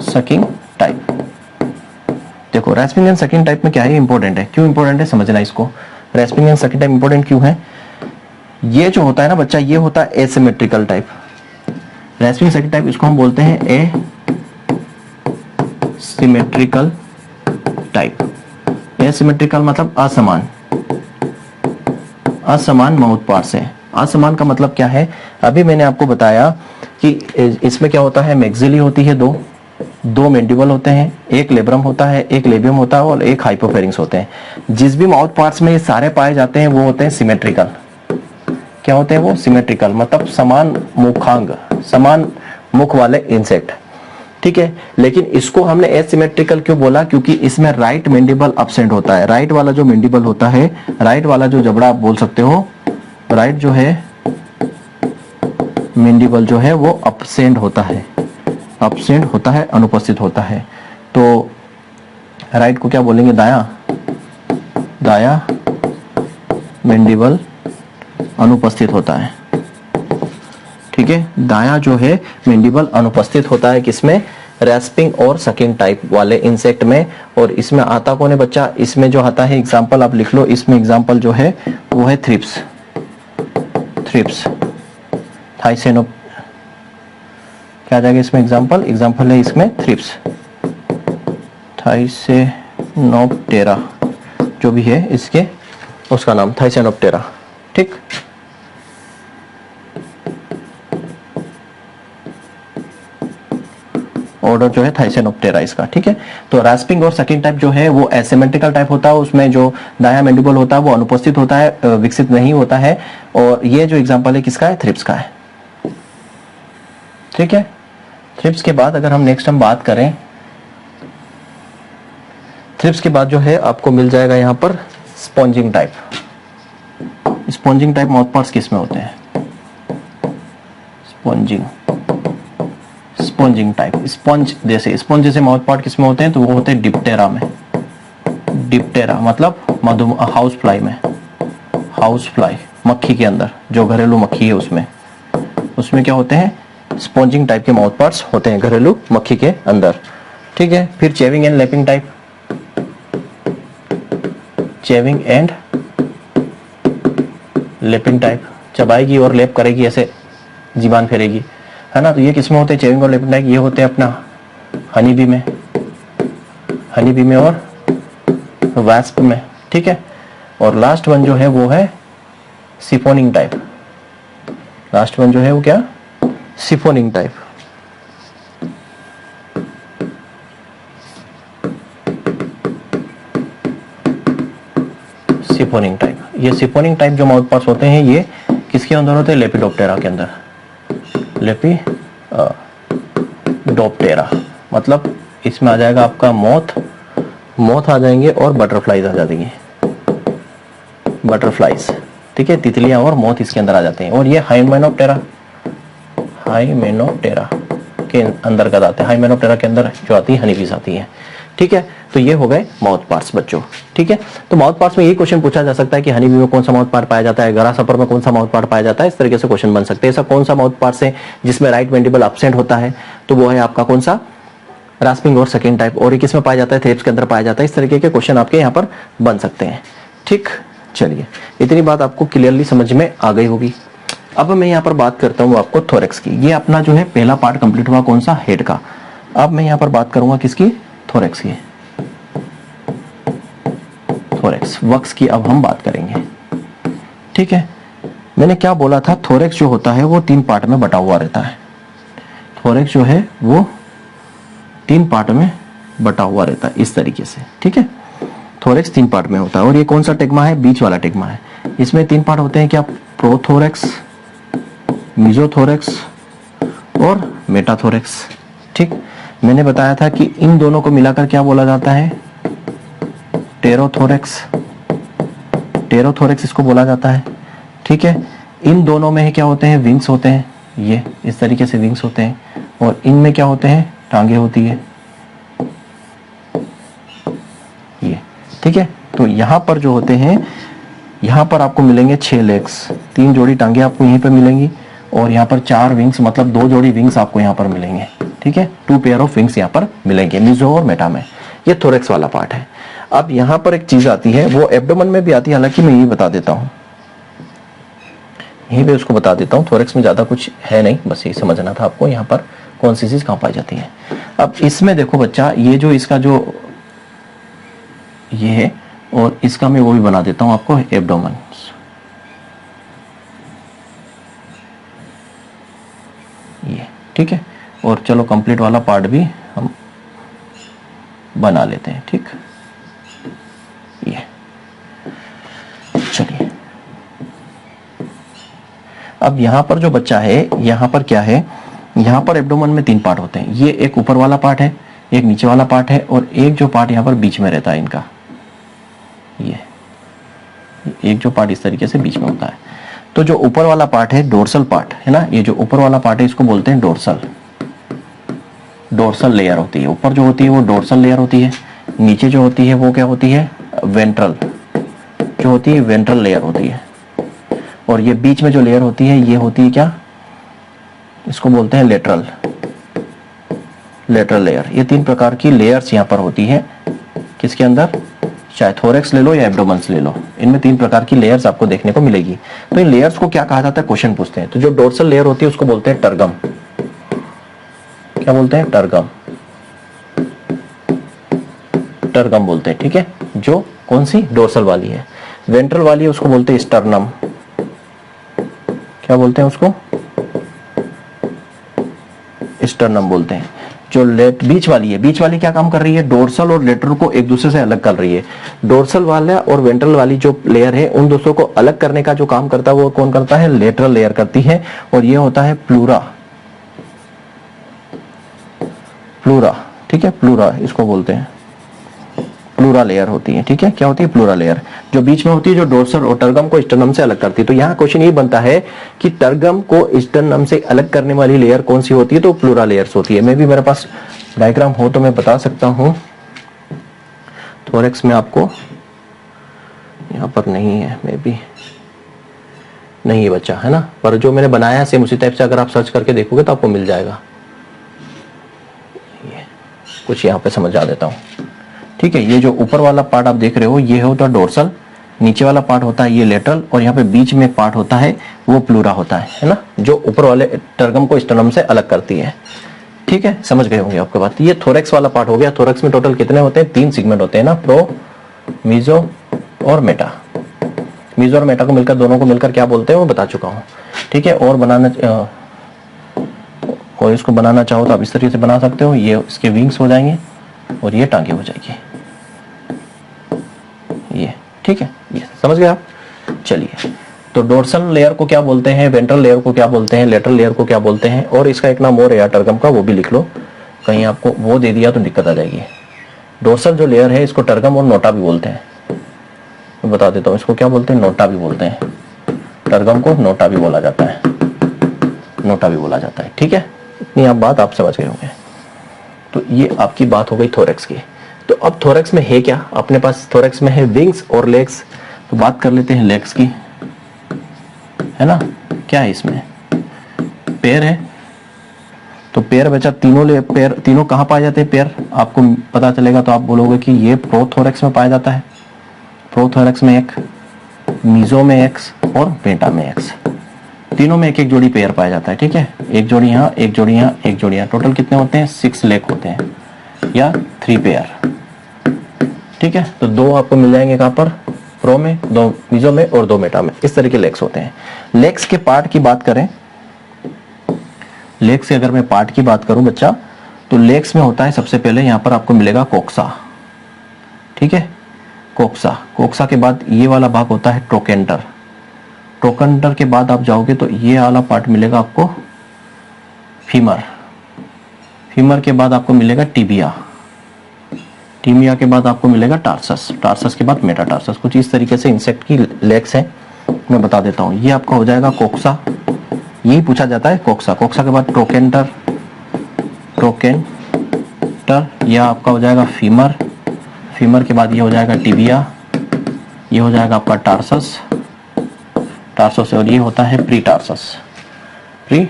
sucking type. देखो रेस्पिंग एंड सकिंग टाइप में क्या है, इंपॉर्टेंट है। क्यों इंपॉर्टेंट है समझना इसको। Respiring and sucking type important क्यों है, ये जो होता है ना बच्चा, ये होता है asymmetrical type. Respiring sucking type इसको हम बोलते हैं एसिमेट्रिकल टाइप। एसिमेट्रिकल मतलब असमान, असमान माउथ पार्ट्स है। असमान का मतलब क्या है, अभी मैंने आपको बताया कि इसमें क्या होता है, मैक्सिली होती है दो मैंडिबल होते हैं, एक लेब्रम होता है, एक लेबियम होता है और एक हाइपोफेरिंक्स होते हैं। जिस भी माउथ पार्ट्स में ये सारे पाए जाते हैं वो होते हैं सिमेट्रिकल। क्या होते हैं वो, सिमेट्रिकल मतलब समान मुखांग, समान मुख वाले इंसेक्ट। ठीक है, लेकिन इसको हमने एसिमेट्रिकल क्यों बोला, क्योंकि इसमें राइट मैंडिबल अब्सेंट होता है। राइट वाला जो मैंडिबल होता है, राइट वाला जो जबड़ा आप बोल सकते हो, राइट जो है मैंडिबल जो है वो अब्सेंट होता है, अब्सेंट होता है, अनुपस्थित होता है। तो राइट को क्या बोलेंगे, दाया, दाया मैंडिबल अनुपस्थित होता है। ठीक है, दाया जो है मैंडिबल अनुपस्थित होता है किसमें, रेस्पिंग और सकिंग टाइप वाले इंसेक्ट में। और इसमें आता कौन है बच्चा, इसमें जो आता है एग्जांपल आप लिख लो, इसमें एग्जांपल जो है वो है थ्रिप्स, थ्रिप्स, थाइसेनो, क्या आ जाएगा इसमें एग्जांपल, एग्जांपल है इसमें थ्रिप्स, थाइसेनोप्टेरा जो भी है इसके, उसका नाम थाइसेनोप्टेरा। ठीक, ऑर्डर जो है थाइसेनोप्टेरा इसका। ठीक है, तो रेस्पिंग और सकिंग टाइप जो है वो एसिमेट्रिकल टाइप होता है, उसमें जो दाया मैंडिबल होता है वो अनुपस्थित होता है, विकसित नहीं होता है। और ये जो एग्जांपल है किसका है, थ्रिप्स का है। ठीक है, थ्रिप्स के बाद अगर हम नेक्स्ट हम बात करें, थ्रिप्स के बाद जो है आपको मिल जाएगा यहाँ पर sponging type. Sponging type mouth parts किस में होते हैं, स्पॉन्जिंग, स्पॉन्जिंग टाइप, स्पंज जैसे, स्पंज जैसे माउथ पार्ट किस में होते हैं, तो वो होते हैं डिप्टेरा में। डिप्टेरा मतलब मधु, हाउस फ्लाई में, हाउस फ्लाई मक्खी के अंदर, जो घरेलू मक्खी है उसमें, उसमें क्या होते हैं, स्पॉन्जिंग टाइप के माउथ पार्ट्स होते हैं घरेलू मक्खी के अंदर। ठीक है, फिर chewing and lapping type, chewing and lapping type, चबाएगी और लेप करेगी, ऐसे जीबान फेरेगी, है ना। तो ये किसमें होते हैं, चेविंग और लैपिंग टाइप, ये होते हैं अपना हनी बी में, हनी बी में और वैस्प में। ठीक है, और लास्ट वन जो है वो है सिफोनिंग टाइप। लास्ट वन जो है वो क्या, सिफोनिंग टाइप। सिफोनिंग टाइप, ये सिफोनिंग टाइप जो माउथ पार्ट्स होते हैं ये किसके अंदर होते हैं, लेपिडोप्टेरा के अंदर। लेपिडोप्टेरा मतलब इसमें आ जाएगा आपका मोथ, मोथ आ जाएंगे और बटरफ्लाइज आ जाएंगे, बटरफ्लाइज। ठीक है, तितलियां और मोथ इसके अंदर आ जाते हैं। और ये हाइमेनोप्टेरा, हाइमेनोप्टेरा के अंदर का आते हैं, हाइमेनोप्टेरा के अंदर जो आती है हनीबीज आती है। ठीक है, तो ये हो गए माउथ पार्ट्स बच्चों। ठीक है, तो माउथ पार्ट्स में यही क्वेश्चन पूछा जा सकता है कि हनीबी में कौन सा माउथ पार्ट पाया जाता है, ग्रासहॉपर में कौन सा माउथ पार्ट पाया जाता है, इस तरीके से क्वेश्चन बन सकते हैं। ऐसा कौन सा माउथ पार्ट है जिसमें राइट मैंडिबल अब्सेंट होता है, तो वो है आपका कौन सा, रास्पिंग और सेकंड टाइप। और ये किसमें पाया जाता है, थ्रिप्स के अंदर पाया जाता है। इस तरीके के क्वेश्चन आपके यहाँ पर बन सकते हैं। ठीक, चलिए इतनी बात आपको क्लियरली समझ में आ गई होगी। अब मैं यहाँ पर बात करता हूँ आपको थोरेक्स की। ये अपना जो है पहला पार्ट कंप्लीट हुआ कौन सा, हेड का। अब मैं यहाँ पर बात करूंगा किसकी, थोरेक्स की। थोरेक्स, वक्स की अब हम बात करेंगे। ठीक है, मैंने क्या बोला था, थोरेक्स जो होता है वो 3 पार्ट में बटा हुआ रहता है। थोरेक्स जो है वो 3 पार्ट में बटा हुआ रहता है इस तरीके से। ठीक है, थोरेक्स 3 पार्ट में होता है। और ये कौन सा टेग्मा है, बीच वाला टेग्मा है। इसमें 3 पार्ट होते हैं क्या, प्रोथोरेक्स, मीजोथोरेक्स और मेटाथोरेक्स। ठीक, मैंने बताया था कि इन दोनों को मिलाकर क्या बोला जाता है, टेरोथोरेक्स। टेरोथोरेक्स इसको बोला जाता है। ठीक है, इन दोनों में क्या होते हैं, विंग्स होते हैं, ये इस तरीके से विंग्स होते हैं। और इनमें क्या होते हैं, टांगे होती है ये। ठीक है, तो यहाँ पर जो होते हैं, यहाँ पर आपको मिलेंगे 6 लेग्स, 3 जोड़ी टांगे आपको यहीं पर मिलेंगी, और यहाँ पर 4 विंग्स, मतलब 2 जोड़ी विंग्स आपको यहाँ पर मिलेंगे, ठीक है, 2 पेयर ऑफ विंग्स यहाँ पर मिलेंगे मीजो और मेटा में। ये थोरेक्स वाला पार्ट है। अब यहाँ पर एक चीज आती है, वो एब्डोमेन में भी आती है, हालांकि मैं ये बता देता हूँ, यहीं पे उसको बता देता हूँ। थोरेक्स में ज्यादा कुछ है नहीं, बस ये समझना था आपको यहाँ पर कौन सी चीज कहाँ पाई जाती है। अब इसमें देखो बच्चा, ये जो इसका जो ये है, और इसका मैं वो भी बना देता हूँ आपको, एब्डोमेन, ये ठीक है। और चलो कंप्लीट वाला पार्ट भी हम बना लेते हैं, ठीक। ये चलिए, अब यहां पर जो बच्चा है, यहां पर क्या है, यहां पर एब्डोमेन में 3 पार्ट होते हैं। ये एक ऊपर वाला पार्ट है, एक नीचे वाला पार्ट है, और एक जो पार्ट यहां पर बीच में रहता है इनका, ये एक जो पार्ट इस तरीके से बीच में होता है। तो जो ऊपर वाला पार्ट है, डोर्सल पार्ट है ना, ये जो ऊपर वाला पार्ट है इसको बोलते हैं डोर्सल। डोर्सल लेयर होती है, ऊपर जो होती है वो डोर्सल लेयर होती है, नीचे जो होती है वो क्या होती है, वेंट्रल, जो होती है वेंट्रल लेयर होती है, और ये बीच में जो लेयर होती है ये होती है क्या, इसको बोलते हैं लेटरल, लेटरल लेयर। ये 3 प्रकार की लेयर्स यहाँ पर होती है, किसके अंदर, चाहे थोरेक्स ले लो या एब्डोमेन्स ले लो, इनमें 3 प्रकार की लेयर्स आपको देखने को मिलेगी। तो इन लेयर्स को क्या कहा जाता है, क्वेश्चन पूछते हैं। तो जो डोर्सल लेयर होती है उसको बोलते हैं टर्गम, क्या बोलते हैं, टर्गम, टर्गम बोलते हैं, ठीक है। जो कौन सी, डोर्सल वाली है। वेंट्रल वाली है उसको बोलते हैं स्टर्नम, क्या बोलते हैं उसको, स्टर्नम बोलते हैं। जो बीच वाली है, बीच वाली क्या काम कर रही है, डोर्सल और लेटरल को एक दूसरे से अलग कर रही है। डोर्सल वाला और वेंट्रल वाली जो लेयर है, उन दोनों को अलग करने का जो काम करता है वो कौन करता है, लेटरल लेयर करती है, और ये होता है प्लूरा, प्लूरा, ठीक है, प्लूरा इसको बोलते हैं, प्लूरा लेयर होती है, ठीक है। क्या होती है, प्लूरा लेयर, जो बीच में होती है, जो डोर्सल और टर्गम को स्टर्नम से अलग करती है। तो यहाँ क्वेश्चन ये बनता है कि टर्गम को स्टर्नम से अलग करने वाली लेयर कौन सी होती है, तो प्लूरा लेयर्स होती है। मैं भी, मेरे पास डायग्राम हो तो मैं बता सकता हूँ, थोरेक्स में आपको यहाँ पर नहीं है, मे भी नहीं है बच्चा, है ना, पर जो मैंने बनाया है सेम उसी टाइप से अगर आप सर्च करके देखोगे तो आपको मिल जाएगा। कुछ यहाँ पे समझा देता हूँ, ठीक है। ये जो ऊपर वाला पार्ट आप देख रहे हो ये होता है डोर्सल, नीचे वाला पार्ट होता है ये लेटरल, और यहाँ पे बीच में पार्ट होता है वो प्लूरा होता है ना, जो ऊपर वाले टर्गम को स्टर्नम से अलग करती है, ठीक है। समझ गए होंगे आपके बात। ये थोरेक्स वाला पार्ट हो गया। थोरेक्स में टोटल कितने होते हैं, 3 सेगमेंट होते हैं ना, प्रो, मीजो और मेटा। मीजो और मेटा को मिलकर, दोनों को मिलकर क्या बोलते हैं वो बता चुका हूँ, ठीक है। और इसको बनाना चाहो तो आप इस तरीके से बना सकते हो, ये इसके विंग्स हो जाएंगे और ये टांगे हो जाएगी, ये ठीक है। ये समझ गए आप। चलिए, तो डोर्सल लेयर को क्या बोलते हैं, वेंट्रल लेयर को क्या बोलते हैं, लेटरल लेयर को क्या बोलते हैं, और इसका एक नाम और है टर्गम का, वो भी लिख लो, कहीं आपको वो दे दिया तो दिक्कत आ जाएगी। डोर्सल जो लेयर है इसको टर्गम और नोटा भी बोलते हैं, मैं बता देता हूँ, इसको क्या बोलते हैं, नोटा भी बोलते हैं। टर्गम को नोटा भी बोला जाता है, नोटा भी बोला जाता है, ठीक है। इतनी आप बात आप समझ गए होंगे। तो ये आपकी बात हो गई थोरेक्स की। तो अब थोरेक्स में है क्या, अपने पास थोरेक्स में है विंग्स और लेग्स। तो बात कर लेते हैं लेग्स की, है ना। क्या है इसमें, पैर है। तो पैर बचा, पैर तीनों कहाँ पाए जाते हैं, पैर आपको पता चलेगा तो आप बोलोगे कि ये प्रोथोरेक्स में पाया जाता है। प्रोथोरेक्स में एक, मीजो में एक और मेटा में एक, तीनों में एक एक जोड़ी पैर पाया जाता है, ठीक है। एक जोड़ी यहाँ, एक जोड़ी यहाँ, एक जोड़ी यहाँ, टोटल कितने होते हैं, 6 लेग होते हैं, या 3 पेयर, ठीक है। तो 2 आपको मिल जाएंगे कहाँ पर, प्रो में, 2 मीजो में और 2 मेटा में, इस तरह के लेग्स होते हैं। लेग्स के पार्ट की बात करें, लेग्स से अगर मैं पार्ट की बात करूं बच्चा, तो लेग्स में होता है सबसे पहले यहाँ पर आपको मिलेगा कोक्सा, ठीक है। कोक्सा, कोक्सा के बाद ये वाला भाग होता है ट्रोकेंटर। ट्रोकेंटर के बाद आप जाओगे तो ये वाला पार्ट मिलेगा आपको फीमर। फीमर के बाद आपको मिलेगा टिबिया। टिबिया के बाद आपको मिलेगा टार्सस। टार्सस के बाद मेटाटार्सस। कुछ इस तरीके से इंसेक्ट की लेग्स हैं, मैं बता देता हूँ। ये आपका हो जाएगा कोक्सा, यही पूछा जाता है कोक्सा। कोक्सा के बाद ट्रोकेंटर, ट्रोकेंटर, यह आपका हो जाएगा फीमर। फीमर के बाद ये हो जाएगा टिबिया, ये हो जाएगा आपका टार्सस, टार्सस, और ये होता है प्री टार्सस, प्री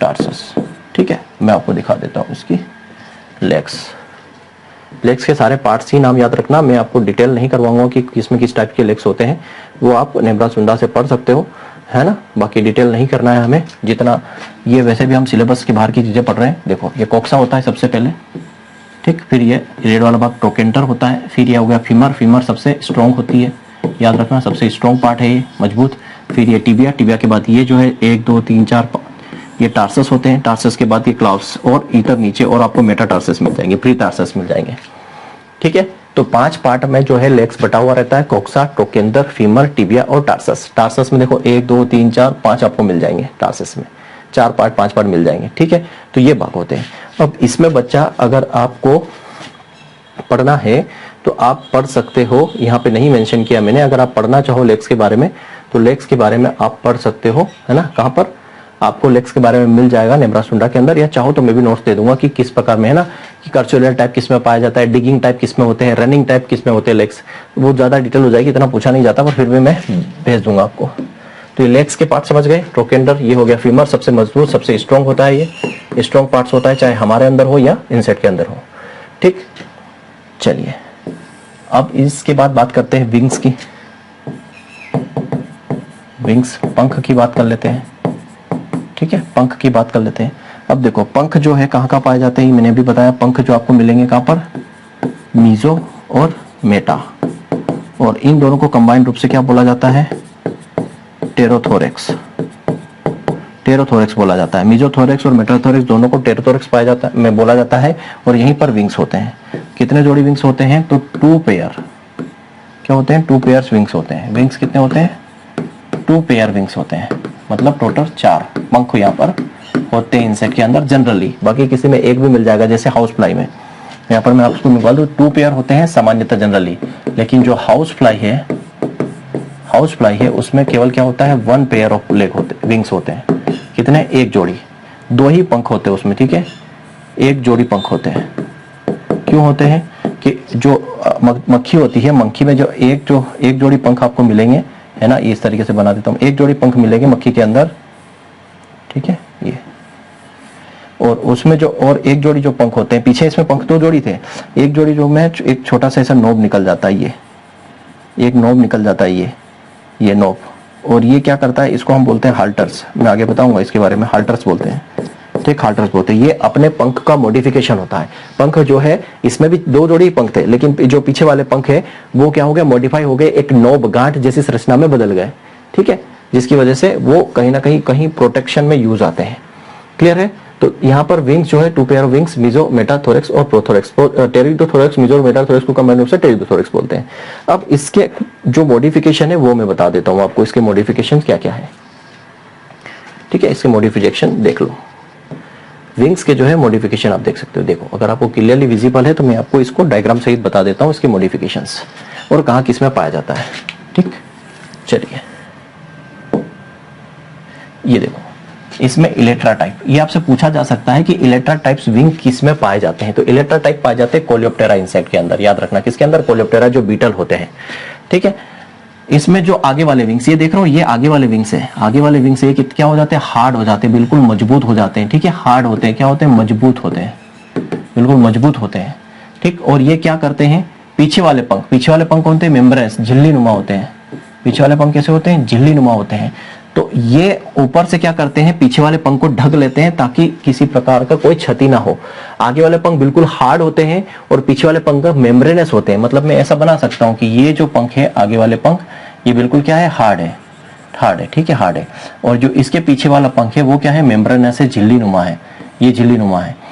टार्सस। ठीक है, मैं आपको दिखा देता हूं इसकी लेग्स। लेग्स के सारे पार्ट्स ही नाम याद रखना, मैं आपको डिटेल नहीं करवाऊंगा कि किसमें किस टाइप के लेग्स होते हैं, वो आप नेब्रा सुंडा से पढ़ सकते हो, है ना। बाकी डिटेल नहीं करना है हमें जितना, ये वैसे भी हम सिलेबस के बाहर की चीजें पढ़ रहे हैं। देखो ये कोक्सा होता है सबसे पहले, ठीक, फिर ये रेड वाला भाग ट्रोकेंटर होता है, फिर ये हो गया फीमर, फीमर सबसे स्ट्रॉन्ग होती है, याद रखना सबसे स्ट्रॉन्ग पार्ट है ये, मजबूत। फिर ये टिबिया, टिबिया के बाद ये जो है 1 2 3 4 ये टार्सस होते हैं, टार्सस के बाद ये क्लाउस और ईतर नीचे, और आपको मेटाटार्सस मिल जाएंगे, प्री टार्सस मिल जाएंगे। ठीक है, तो 5 पार्ट में जो है लेग्स बटा हुआ रहता है, कोक्सा, ट्रोकेंटर, फीमर, टिबिया और टार्सस। टार्सस में देखो 1 2 3 4 5 आपको मिल जाएंगे, टार्सस में 4 पार्ट 5 पार्ट मिल जाएंगे। ठीक है, तो ये भाग होते हैं। अब इसमें बच्चा अगर आपको पढ़ना है तो आप पढ़ सकते हो, यहाँ पे नहीं मेंशन किया मैंने, अगर आप पढ़ना चाहो लेग्स के बारे में तो लेग्स के बारे में आप पढ़ सकते हो, है ना। कहाँ पर आपको लेग्स के बारे में मिल जाएगा, नेब्रा सुंडा के अंदर, या चाहो तो मैं भी नोट्स दे दूंगा कि किस प्रकार में, है ना, कि कर्चुलर टाइप किस में पाया जाता है, डिगिंग टाइप किस में होते हैं, रनिंग टाइप किस में होते हैं लेग्स। वो ज्यादा डिटेल हो जाएगी, इतना पूछा नहीं जाता, पर फिर भी मैं भेज दूंगा आपको। तो ये लेग्स के पार्ट समझ गए, ट्रोकेंडर ये हो गया, फीमर सबसे मजबूत सबसे स्ट्रॉन्ग होता है, ये स्ट्रॉन्ग पार्ट्स होता है चाहे हमारे अंदर हो या इनसेट के अंदर हो। ठीक, चलिए अब इसके बाद बात करते हैं विंग्स की। विंग्स, पंख की बात कर लेते हैं। ठीक है, पंख की बात कर लेते हैं। अब देखो पंख जो है कहाँ पाए जाते हैं, मैंने भी बताया, पंख जो आपको मिलेंगे कहाँ पर, मीजो और मेटा, और इन दोनों को कंबाइंड रूप से क्या बोला जाता है, टेरोथोरेक्स, टेरोथोरेक्स बोला जाता है। मीजोथोरेक्स और मेटाथोरेक्स दोनों को टेरोथोरेक्स पाया जाता है, में बोला जाता है, और यहीं पर विंग्स होते हैं। कितने जोड़ी विंग्स होते हैं, तो 2 पेयर, क्या होते हैं, 2 पेयर्स विंग्स होते हैं। विंग्स कितने होते हैं, 2 पेयर विंग्स होते हैं, मतलब टोटल 4 पंख यहाँ पर होते हैं इंसेक्ट के अंदर जनरली। बाकी किसी में एक भी मिल जाएगा, जैसे हाउस फ्लाई में, यहाँ पर मैं आपको निकाल दूं 2 पेयर होते हैं सामान्यतः जनरली, लेकिन जो हाउस फ्लाई है, हाउस फ्लाई है उसमें केवल क्या होता है, 1 पेयर ऑफ लेग होते, विंग्स होते हैं। कितने, 1 जोड़ी, 2 ही पंख होते हैं उसमें। ठीक है, 1 जोड़ी पंख होते हैं। क्यों होते हैं कि जो मक्खी होती है, मक्खी में जो एक जोड़ी पंख आपको मिलेंगे, है ना, इस तरीके से बना देता हूं, 1 जोड़ी पंख मिलेंगे मक्खी के अंदर। ठीक है, ये, और उसमें जो और 1 जोड़ी जो पंख होते हैं, पीछे इसमें पंख 2 जोड़ी थे, 1 जोड़ी जो में एक छोटा सा ऐसा नोब निकल जाता है, ये एक नोब निकल जाता है, ये नोब, और ये क्या करता है, इसको हम बोलते हैं हाल्टर्स। मैं आगे बताऊंगा इसके बारे में, हाल्टर्स बोलते हैं। ठीक, हाल्टर्स बोलते हैं। ये अपने पंख का मॉडिफिकेशन होता है। पंख जो है इसमें भी 2 जोड़ी पंख थे, लेकिन जो पीछे वाले पंख है वो क्या हो गए, मॉडिफाई हो गए, एक नोब, गांठ जैसी संरचना में बदल गए। ठीक है, जिसकी वजह से वो कहीं ना कहीं प्रोटेक्शन में यूज आते हैं। क्लियर है, तो यहाँ पर विंग्स जो है 2 पेयर विंग्स, मीजो, मेटाथोरेक्स और प्रोथोरेक्स। टेरिडोथोरेक्स, मीजो और मेटाथोरेक्स को कंबाइंड रूप से टेरिडोथोरेक्स बोलते हैं। अब इसके जो मॉडिफिकेशन है वो मैं बता देता हूँ आपको, इसके मॉडिफिकेशन क्या क्या है। ठीक है, इसके मॉडिफिकेशन देख लो। विंग्स के जो है मॉडिफिकेशन आप देख सकते हो। देखो, अगर आपको क्लियरली विजिबल है तो मैं आपको इसको डायग्राम सहित बता देता हूँ, इसके मॉडिफिकेशंस और कहाँ किस में पाया जाता है। ठीक, चलिए ये देखो, इसमें इलेक्ट्रा टाइप, ये आपसे पूछा जा सकता है कि इलेक्ट्रा टाइप्स विंग किस में पाए जाते हैं। तो इलेक्ट्रा टाइप पाए जाते हैं कोलियोप्टेरा इंसेक्ट के अंदर, याद रखना, किसके अंदर, कोलियोप्टेरा जो बीटल होते हैं। ठीक है, इसमें जो आगे वाले विंग्स, ये देख रहे हो, ये आगे वाले विंग्स है, आगे वाले विंग्स ये क्या हो जाते हैं, हार्ड हो जाते हैं, बिल्कुल मजबूत हो जाते हैं। ठीक है, हार्ड होते हैं, क्या होते हैं, मजबूत होते हैं, बिल्कुल मजबूत होते हैं। ठीक, और ये क्या करते हैं, पीछे वाले पंख होते हैं मेम्ब्रेस, झिल्ली नुमा होते हैं। पीछे वाले पंख कैसे होते हैं, झिल्ली नुमा होते हैं। तो ये ऊपर से क्या करते हैं, पीछे वाले पंख को ढक लेते हैं ताकि किसी प्रकार का कोई क्षति ना हो। आगे वाले पंख बिल्कुल हार्ड होते हैं और पीछे वाले पंख मेम्ब्रेनस होते हैं। मतलब मैं ऐसा बना सकता हूं कि ये जो पंख है, आगे वाले पंख, ये बिल्कुल क्या है, हार्ड है। ठीक है, हार्ड है। और जो इसके पीछे वाला पंख है वो क्या है, मेम्ब्रेनस है, झिल्ली नुमा है, ये झिल्ली नुमा है।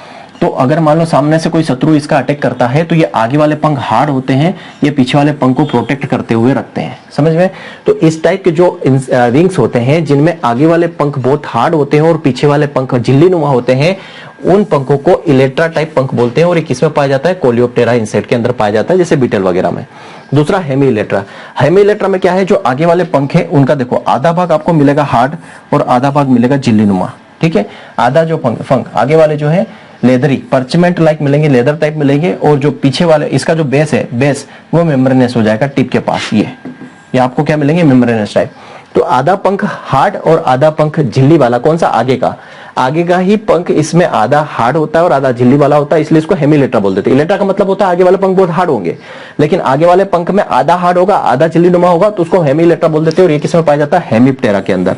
तो अगर मान लो सामने से कोई शत्रु इसका अटैक करता है तो ये आगे वाले पंख हार्ड होते हैं, ये पीछे वाले पंख को प्रोटेक्ट करते हुए रखते हैं। समझ में? तो इस टाइप के जो विंग्स होते हैं जिनमें आगे वाले पंख बहुत हार्ड होते हैं और पीछे वाले पंख झिल्ली नुमा होते हैं, उन पंखों को इलेक्ट्रा टाइप पंख बोलते हैं। और ये किसमें पाया जाता है, कोलियोप्टेरा इंसेक्ट के अंदर पाया जाता है, जैसे बीटल वगैरह में। दूसरा हेमी इलेक्ट्रा। हेमी इलेक्ट्रा में क्या है, जो आगे वाले पंख है उनका देखो आधा भाग आपको मिलेगा हार्ड और आधा भाग मिलेगा झिल्ली नुमा। ठीक है, आधा जो पंख आगे वाले जो है लेदरी परचमेंट लाइक मिलेंगे, लेदर टाइप मिलेंगे, और जो पीछे वाले इसका जो बेस है, बेस वो मेम्ब्रेनस हो जाएगा टिप के पास। ये आपको क्या मिलेंगे, मेम्ब्रेनस टाइप। तो आधा पंख हार्ड और आधा पंख झिल्ली वाला, कौन सा, आगे का। आगे का ही पंख इसमें आधा हार्ड होता है और आधा झिल्ली वाला होता है, इसलिए इसको हेमिलेट्रा बोल देते हैं। इलेट्रा का मतलब होता है आगे वाले पंख बहुत हार्ड होंगे, लेकिन आगे वाले पंख में आधा हार्ड होगा आधा झिल्ली नुमा होगा, तो उसको हेमिलेट्रा बोल देते हैं। और ये किसमें पाया जाता है, हेमिप्टेरा के अंदर।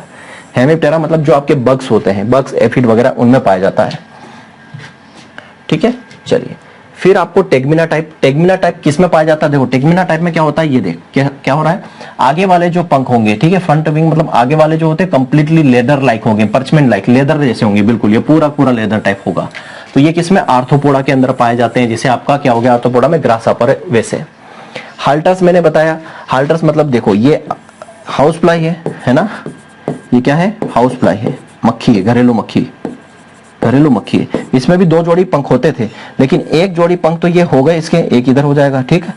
हेमिप्टेरा मतलब जो आपके बग्स होते हैं, बग्स, एफिड वगैरह, उनमें पाया जाता है। ठीक है, चलिए फिर आपको टेगमिना टाइप। टेगमिना टाइप किसमें पाया जाता है, देखो टेगमिना टाइप में क्या होता है, ये देख क्या हो रहा है, आगे वाले जो पंख होंगे, ठीक है, फ्रंट विंग मतलब आगे वाले जो होते हैं कंप्लीटली लेदर लाइक होंगे, परचमेंट लाइक, लेदर जैसे होंगे बिल्कुल, ये पूरा लेदर टाइप होगा। तो ये किसमें, आर्थ्रोपोडा के अंदर पाए जाते हैं, जैसे आपका क्या हो गया आर्थ्रोपोडा में ग्रासहॉपर वैसे। हाल्टर्स मैंने बताया, हाल्टर्स मतलब देखो ये हाउस फ्लाई है ना, ये क्या है, हाउस फ्लाई है, मक्खी है, घरेलू मक्खी है। इसमें भी 2 जोड़ी पंख होते थे, लेकिन एक जोड़ी पंख तो ये हो गए इसके, एक इधर हो जाएगा, ठीक है।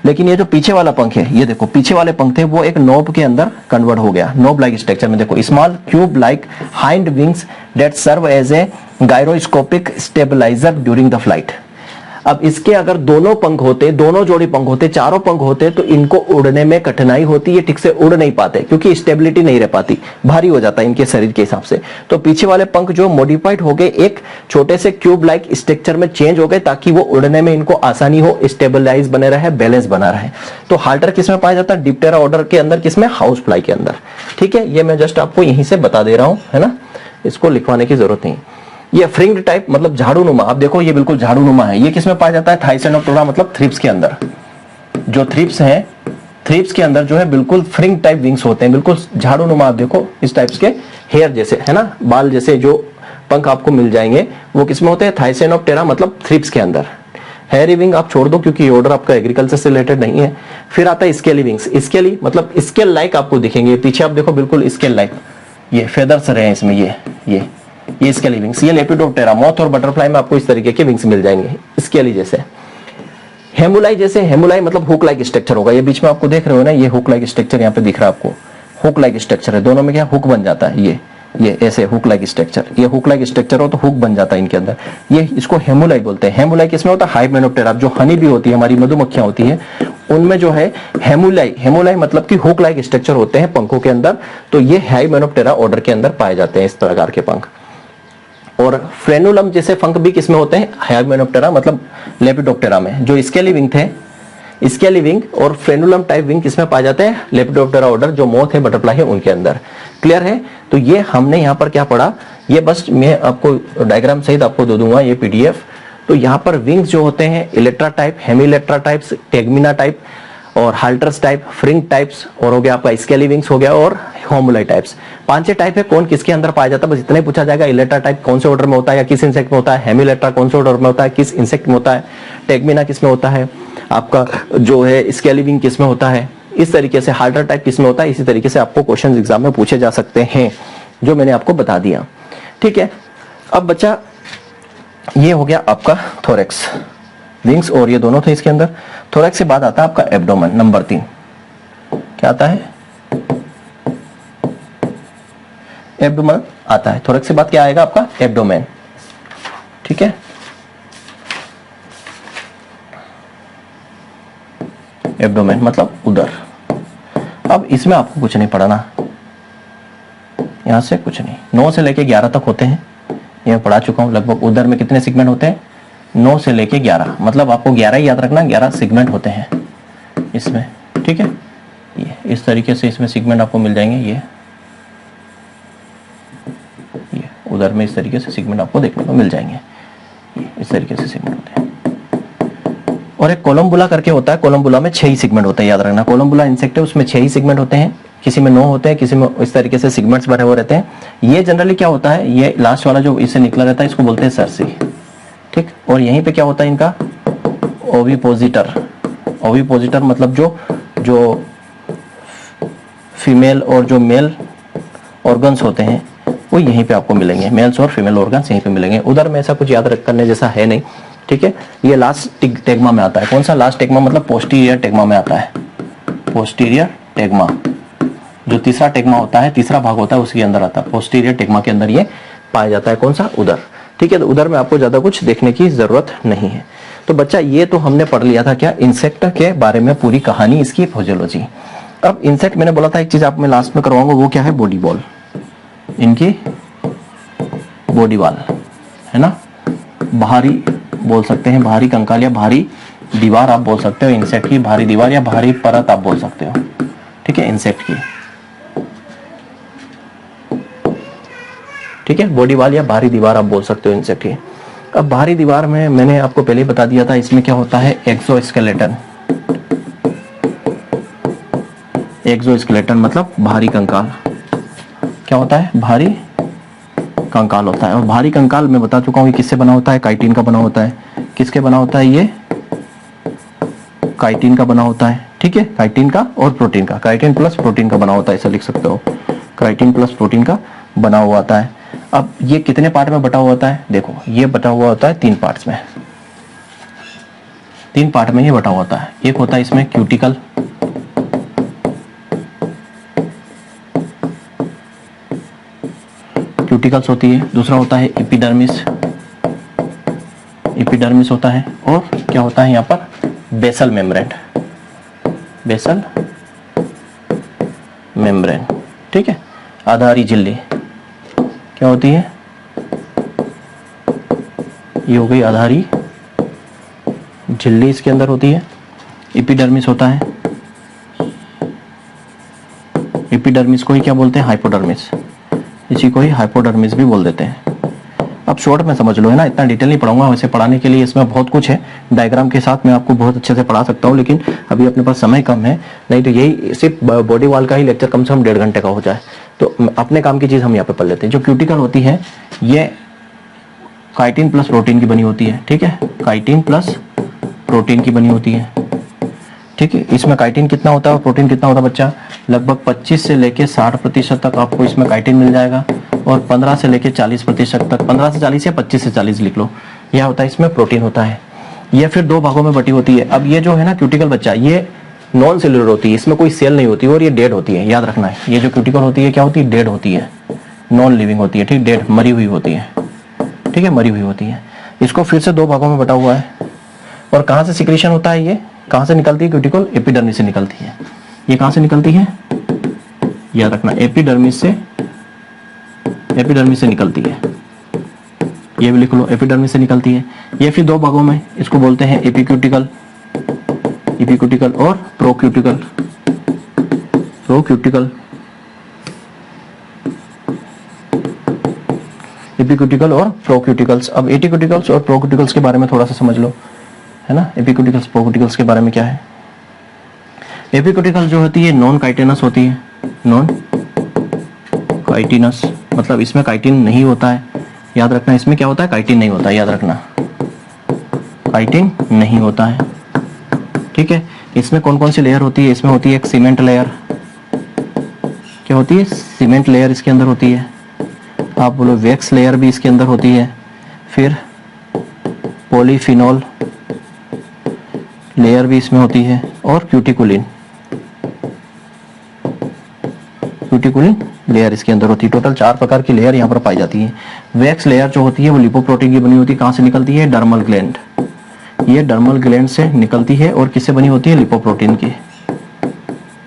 लेकिन ये जो पीछे वाला पंख है, ये देखो पीछे वाले पंख थे वो एक नोब के अंदर कन्वर्ट हो गया, नोब लाइक स्ट्रक्चर में। देखो small cube like hind wings that serve as a gyroscopic stabiliser during the flight. अब इसके अगर दोनों पंख होते, दोनों जोड़ी पंख होते, चारों पंख होते, तो इनको उड़ने में कठिनाई होती, ये ठीक से उड़ नहीं पाते क्योंकि स्टेबिलिटी नहीं रह पाती, भारी हो जाता है इनके शरीर के हिसाब से। तो पीछे वाले पंख जो मॉडिफाइड हो गए, एक छोटे से क्यूब लाइक स्ट्रक्चर में चेंज हो गए ताकि वो उड़ने में इनको आसानी हो, स्टेबलाइज बने रहे, बैलेंस बना रहे। तो हाल्टर किसमें पाया जाता है, डिप्टेरा ऑर्डर के अंदर, किसमें, हाउस फ्लाई के अंदर। ठीक है, ये मैं जस्ट आपको यहीं से बता दे रहा हूं, है ना, इसको लिखवाने की जरूरत नहीं। ये फ्रिंग्ड टाइप मतलब झाड़ू नुमा, आप देखो ये बिल्कुल झाड़ू नुमा है। ये किसमें पाया जाता है, थाइसेनोप्टेरा मतलब थ्रिप्स के अंदर। जो थ्रिप्स हैं, थ्रिप्स के अंदर जो है बिल्कुल फ्रिंग टाइप विंग्स होते हैं, बिल्कुल झाड़ू नुमा। आप देखो इस टाइप्स के हेयर जैसे, है ना, बाल जैसे जो पंख आपको मिल जाएंगे, वो किसमें होते हैं, थाइसेनोप्टेरा मतलब थ्रिप्स के अंदर। हेयरी विंग आप छोड़ दो क्योंकि ऑर्डर आपका एग्रीकल्चर से रिलेटेड नहीं है। फिर आता है स्केली विंग्स। स्केली मतलब स्केल लाइक आपको दिखेंगे, पीछे आप देखो बिल्कुल स्केल लाइक, ये फेदर्स रहे हैं इसमें, ये स्केली विंग्स। ये लेपिडोप्टेरा, मॉथ और बटरफ्लाई में आपको इस तरीके के विंग्स मिल जाएंगे स्केली जैसे। हेमुलाई जैसे, हेमुलाई मतलब हुक लाइक स्ट्रक्चर होगा, ये बीच में आपको देख रहे हो ना, ये हुक लाइक स्ट्रक्चर यहाँ पे दिख रहा है आपको, हुक लाइक स्ट्रक्चर है, दोनों में क्या हुक बन जाता है, ये ऐसे हुक लाइक स्ट्रक्चर, ये हुक लाइक स्ट्रक्चर हो तो हुक बन जाता है इनके अंदर, ये इसको हेमुलाई बोलते हैं। हेमुलाई किसमें होता है, हाइमेनोप्टेरा, जो हनी भी होती है, हमारी मधुमक्खियां होती है, उनमें जो है हेमुलाई मतलब कि हुक लाइक स्ट्रक्चर होते हैं पंखों के अंदर। तो ये हाइमेनोप्टेरा ऑर्डर के अंदर पाए जाते हैं इस प्रकार के पंख। और फ्रेनुलम जैसे पंख भी किसमें होते हैं, हाइमेनोप्टेरा मतलब लेपिडोप्टेरा में। जो स्केली विंग थे, स्केली विंग और फ्रेनुलम टाइप विंग किसमें पाए जाते हैं, लेपिडोप्टेरा ऑर्डर, जो मोथ है, बटरफ्लाई है, उनके अंदर। क्लियर है। तो ये हमने यहाँ पर क्या पढ़ा, ये बस मैं आपको डायग्राम सहित आपको दे दूंगा ये पीडीएफ। तो यहाँ पर विंग्स जो होते हैं, इलेक्ट्रा टाइप, हेमिलेट्रा टाइप्स, टेगमिना टाइप और हाल्टर्स टाइप, फ्रिंग टाइप्स, और हो गया आपका स्केली विंग्स हो गया, और होमुलाई टाइप्स। 5 टाइप है, कौन किसके अंदर पाया जाता है, बस इतना ही पूछा जाएगा। इलेक्ट्रा टाइप कौन से ऑर्डर में होता है या किस इंसेक्ट में होता है, हेमिलेट्रा कौन से ऑर्डर में होता है, किस इंसेक्ट में होता है, टेगमिना किस में होता है, आपका जो है स्केली विंग किस में होता है, इस तरीके से हाल्टर टाइप किस में होता है। इसी तरीके से आपको क्वेश्चन एग्जाम में पूछे जा सकते हैं, जो मैंने आपको बता दिया। ठीक है, अब बच्चा ये हो गया आपका थोरेक्स, विंग्स और ये दोनों थे इसके अंदर। थोरेक्स से बाद आता है आपका एब्डोमेन, नंबर 3 क्या आता है, एब्डोमेन आता है। थोरेक्स से बाद क्या आएगा आपका, एब्डोमेन। ठीक है, एब्डोमेन मतलब उदर। अब इसमें आपको कुछ नहीं पढ़ना, यहां से कुछ नहीं, 9 से लेके 11 तक होते हैं, ये पढ़ा चुका हूं लगभग। उदर में कितने सेगमेंट होते हैं, 9 से लेके 11, मतलब आपको 11 ही याद रखना, 11 सेगमेंट होते हैं इसमें। ठीक है, ये इस तरीके से इसमें सेगमेंट आपको मिल जाएंगे। ये उदर में इस तरीके से सेगमेंट आपको देखने को मिल जाएंगे, ये इस तरीके से सेगमेंट होते हैं। और एक कोलम्बुला करके होता है, कोलम्बुला में 6 ही सेगमेंट होते हैं, याद रखना। कोलम्बुला इंसेक्ट है, उसमें 6 ही सेगमेंट होते हैं, किसी में 9 होते हैं, किसी में इस तरीके से सेगमेंट्स भरे हुए रहते हैं। ये जनरली क्या होता है, ये लास्ट वाला जो इससे निकला रहता है, इसको बोलते हैं सरसी। ठीक, और यहीं पे क्या होता है इनका, ओविपोजिटर। ओविपोजिटर मतलब जो फीमेल और जो मेल ऑर्गन्स होते हैं वो यहीं पे आपको मिलेंगे, मेल्स और फीमेल ऑर्गन्स यहीं पे मिलेंगे। उधर में ऐसा कुछ याद करने जैसा है नहीं। ठीक है, ये लास्ट टेग्मा में आता है। कौन सा लास्ट टेग्मा, मतलब पोस्टीरियर टेग्मा में आता है। पोस्टीरियर टेग्मा, जो तीसरा टेग्मा होता है, तीसरा भाग होता है, उसके अंदर आता है। पोस्टीरियर टेग्मा के अंदर ये पाया जाता है। कौन सा, उदर। ठीक है, तो उधर में आपको ज्यादा कुछ देखने की जरूरत नहीं है। तो बच्चा ये तो हमने पढ़ लिया था क्या, इंसेक्ट के बारे में पूरी कहानी इसकी फिजियोलॉजी। अब इंसेक्ट मैंने बोला था एक चीज आप मैं लास्ट में करवाऊंगा, वो क्या है, बॉडी वॉल, इनकी बॉडी वॉल है ना, बाहरी बोल सकते हैं, बाहरी कंकाल या बाहरी दीवार आप बोल सकते हो, इंसेक्ट की बाहरी दीवार या बाहरी परत आप बोल सकते हो, ठीक है, इंसेक्ट की, ठीक है, बॉडी वॉल या बाहरी दीवार आप बोल सकते हो इंसेक्ट की। अब बाहरी दीवार में मैंने आपको पहले ही बता दिया था, इसमें क्या होता है, एक्सोस्केलेटन, एक्सोस्केलेटन मतलब बाहरी कंकाल, क्या होता है, बाहरी कंकाल होता है। और बाहरी कंकाल मैं बता चुका हूँ कि किससे बना होता है, काइटिन का बना होता है। किसके बना होता है, ये काइटिन का बना होता है, ठीक है, काइटिन का और प्रोटीन का, काइटिन प्लस प्रोटीन का बना होता है, ऐसा लिख सकते हो, काइटिन प्लस प्रोटीन का बना हुआ होता है। अब ये कितने पार्ट में बटा हुआ होता है, देखो ये बटा हुआ होता है 3 पार्ट्स में, 3 पार्ट में ये बटा हुआ होता है। एक होता है इसमें क्यूटिकल, क्यूटिकल्स होती है, दूसरा होता है एपिडर्मिस, एपिडर्मिस होता है, और क्या होता है यहाँ पर, बेसल मेम्ब्रेन, बेसल मेम्ब्रेन, ठीक है, आधारी झिल्ली क्या होती है, ये हो गई आधारी झिल्ली, इसके अंदर होती है। एपिडर्मिस होता है, एपिडर्मिस को ही क्या बोलते हैं, हाइपोडर्मिस, इसी को ही हाइपोडर्मिस भी बोल देते हैं। अब शॉर्ट में समझ लो, है ना, इतना डिटेल नहीं पढ़ाऊंगा, वैसे पढ़ाने के लिए इसमें बहुत कुछ है, डायग्राम के साथ मैं आपको बहुत अच्छे से पढ़ा सकता हूँ, लेकिन अभी अपने पास समय कम है, नहीं तो यही सिर्फ बॉडी वॉल का ही लेक्चर कम से कम 1.5 घंटे का हो जाए। तो अपने काम की चीज हम यहाँ पे पढ़ लेते हैं। जो क्यूटिकल होती है ये काइटिन प्लस प्रोटीन की बनी होती है, ठीक है, काइटिन प्लस प्रोटीन की बनी होती है, ठीक है। इसमें काइटिन कितना होता है और प्रोटीन कितना होता है बच्चा, लगभग 25 से लेके 60% तक आपको इसमें काइटिन मिल जाएगा, और 15 से लेके 40% तक, 15 से 40 या 25 से 40 लिख लो, यह होता है इसमें प्रोटीन होता है। यह फिर 2 भागों में बटी होती है। अब ये जो है ना क्यूटिकल बच्चा, ये नॉन सेलुलर होती है, इसमें कोई सेल नहीं होती और ये डेड होती है, याद रखना है। ये जो क्यूटिकल होती है क्या होती है, डेड होती है, नॉन लिविंग होती है, ठीक, डेड, मरी हुई होती है, ठीक है, मरी हुई होती है। इसको फिर से 2 भागों में बटा हुआ है। और कहाँ से सिक्रीशन होता है, ये कहाँ से निकलती है क्यूटिकल, एपिडर्मिस से निकलती है। ये कहाँ से निकलती है, याद रखना, एपिडर्मिस से निकलती है, ये भी लिख लो, एपिडर्मिस से निकलती है। ये फिर 2 भागों में, इसको बोलते हैं एपिक्यूटिकल, एपिक्यूटिकल और प्रोक्यूटिकल, प्रोक्यूटिकल, एपिक्यूटिकल और प्रोक्यूटिकल्स। अब एटिक्यूटिकल्स और प्रोक्यूटिकल्स के बारे में थोड़ा सा समझ लो, है ना। एपिक्यूटिकल्स प्रोक्यूटिकल्स के बारे में क्या है, एपिक्यूटिकल जो होती है नॉन काइटिनस होती है, नॉन काइटिनस मतलब इसमें काइटिन नहीं होता है, याद रखना, इसमें क्या होता है, काइटिन नहीं होता है, याद रखना, काइटिन नहीं होता है, ठीक है। इसमें कौन कौन सी लेयर होती है, इसमें होती है एक सीमेंट लेयर, क्या होती है, सीमेंट लेयर इसके अंदर होती है, आप बोलो वैक्स लेयर भी इसके अंदर होती है, फिर पॉलीफिनोल लेयर भी इसमें होती है, और क्यूटिकुलिन, क्यूटिकुलिन लेयर इसके अंदर होती है। टोटल 4 प्रकार की लेयर यहाँ पर पाई जाती है। वैक्स लेयर जो होती है वो लिपोप्रोटीन की बनी होती है, कहाँ से निकलती है, डर्मल ग्लैंड, ये डर्मल ग्लैंड से निकलती है, और किससे बनी होती है, लिपोप्रोटीन की,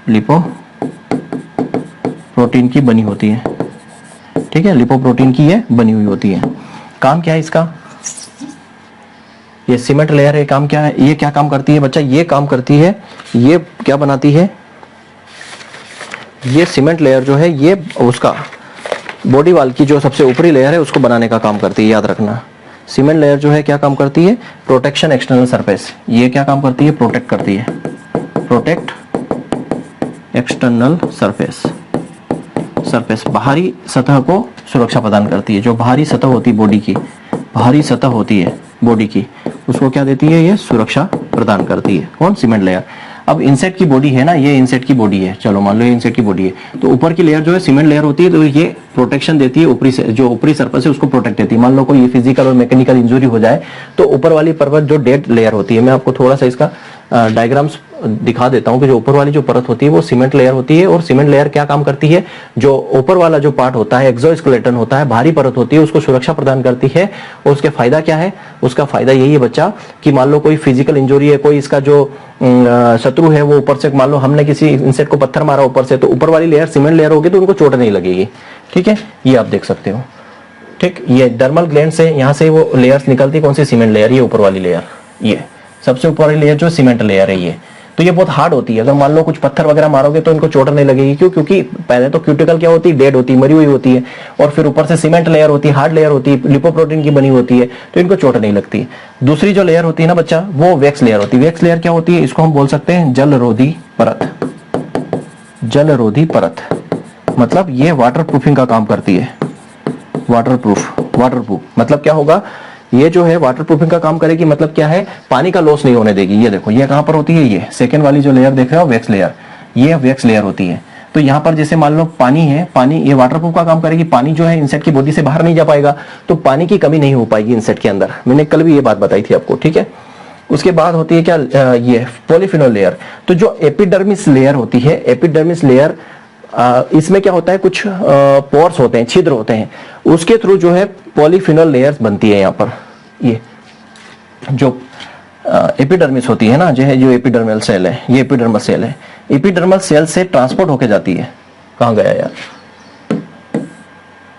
लिपोप्रोटीन की बनी होती है, ठीक है, लिपोप्रोटीन की ये बनी हुई होती है। काम क्या है इसका, ये सीमेंट लेयर है, काम क्या है, ये क्या काम करती है बच्चा, ये काम करती है, ये क्या बनाती है, ये सीमेंट लेयर जो है ये उसका बॉडी वॉल की जो सबसे ऊपरी लेयर है उसको बनाने का काम करती है, याद रखना। सीमेंट लेयर जो है क्या काम करती है, प्रोटेक्शन एक्सटर्नल सरफेस, ये क्या काम करती है, प्रोटेक्ट करती है, प्रोटेक्ट एक्सटर्नल सरफेस, सरफेस बाहरी सतह को सुरक्षा प्रदान करती है। जो बाहरी सतह होती है बॉडी की, बाहरी सतह होती है बॉडी की, उसको क्या देती है, ये सुरक्षा प्रदान करती है, कौन, सीमेंट लेयर। अब इंसेक्ट की बॉडी है ना, ये इंसेक्ट की बॉडी है, चलो मान लो ये इंसेक्ट की बॉडी है, तो ऊपर की लेयर जो है सीमेंट लेयर होती है, तो ये प्रोटेक्शन देती है, ऊपरी से जो ऊपरी सरफेस है उसको प्रोटेक्ट देती है। मान लो कोई फिजिकल और मैकेनिकल इंजरी हो जाए तो ऊपर वाली परत जो डेड लेयर होती है, मैं आपको थोड़ा सा इसका डायग्राम्स दिखा देता हूं कि जो ऊपर वाली जो परत होती है वो सीमेंट लेयर होती है, और सीमेंट लेयर क्या काम करती है, जो ऊपर वाला जो पार्ट होता है एक्सोस्केलेटन होता है, भारी परत होती है, उसको सुरक्षा प्रदान करती है। और उसके फायदा क्या है, उसका फायदा यही है बच्चा कि मान लो कोई फिजिकल इंजरी है, कोई इसका जो शत्रु है वो ऊपर से, मान लो हमने किसी इंसेक्ट को पत्थर मारा ऊपर से, तो ऊपर वाली लेयर सीमेंट लेयर होगी तो उनको चोट नहीं लगेगी। ठीक है, ये आप देख सकते हो। ठीक, ये डर्मल ग्लैंड से यहाँ से वो लेयर्स निकलती है, कौन सी, सीमेंट लेयर, ये ऊपर वाली लेयर, ये सबसे ऊपर वाली लेयर जो सीमेंट लेयर है ये, तो ये बहुत हार्ड होती है। अगर मान लो कुछ पत्थर वगैरह मारोगे तो इनको चोट नहीं लगेगी। क्यों? क्योंकि पहले तो क्यूटिकल क्या होती है, डेड होती है, मरी हुई होती है, और फिर ऊपर से सीमेंट लेयर होती है, हार्ड लेयर होती है, लिपोप्रोटीन की बनी होती है, तो इनको चोट नहीं लगती। दूसरी जो लेयर होती है ना बच्चा, वो वैक्स लेयर होती है। वैक्स लेयर क्या होती है, इसको हम बोल सकते हैं जलरोधी परत। जलरोधी परत मतलब ये वाटर प्रूफिंग का काम करती है। वाटरप्रूफ मतलब क्या होगा, ये जो है वाटर प्रूफिंग का काम करेगी। मतलब क्या है, पानी का लॉस नहीं होने देगी। ये देखो, ये कहां पर होती है, ये सेकंड वाली जो लेयर देख रहे हो वैक्स लेयर, ये वैक्स लेयर होती है। तो यहाँ पर जैसे मान लो पानी है, पानी ये वाटरप्रूफ का काम करेगी। पानी जो है इंसेक्ट की बॉडी से बाहर नहीं जा पाएगा, तो पानी की कमी नहीं हो पाएगी इंसेक्ट के अंदर। मैंने कल भी ये बात बताई थी आपको। ठीक है, उसके बाद होती है क्या, ये पॉलीफिनोल लेयर। तो जो एपिडर्मिस लेयर होती है, एपिडर्मिस लेयर, इसमें क्या होता है, कुछ पोर्स होते हैं, छिद्र होते हैं, उसके थ्रू जो है पॉलीफिनोल लेयर्स बनती है। यहाँ पर ये जो एपिडर्मिस होती है ना, जो एपिडर्मल सेल है, ये एपिडर्मल सेल है। एपिडर्मल सेल से ट्रांसपोर्ट होके जाती है। कहाँ गया यार,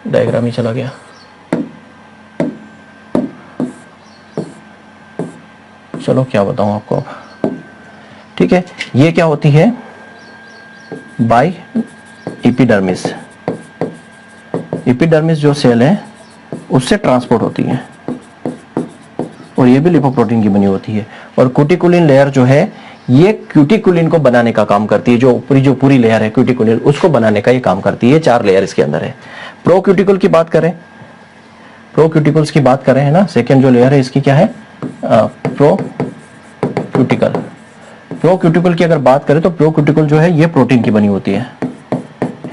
डायग्राम ही चला गया। चलो क्या बताऊं आपको अब। ठीक है, ये क्या होती है, बाय एपिडर्मिस। एपिडर्मिस जो सेल है उससे ट्रांसपोर्ट होती है, और ये भी लिपोप्रोटीन की बनी होती है। और क्यूटिकुलिन लेयर जो है, ये क्यूटिकुलिन को बनाने का काम करती है। जो पूरी लेयर है क्यूटिकुलिन, उसको बनाने का ये काम करती है। 4 लेयर इसके अंदर है। प्रोक्यूटिकल की बात करें, प्रोक्यूटिकल्स की बात करें, है ना, सेकेंड जो लेयर है इसकी क्या है, प्रोक्यूटिकल। प्रोक्यूटिकल की अगर बात करें तो प्रोक्यूटिकल जो है ये प्रोटीन की बनी होती है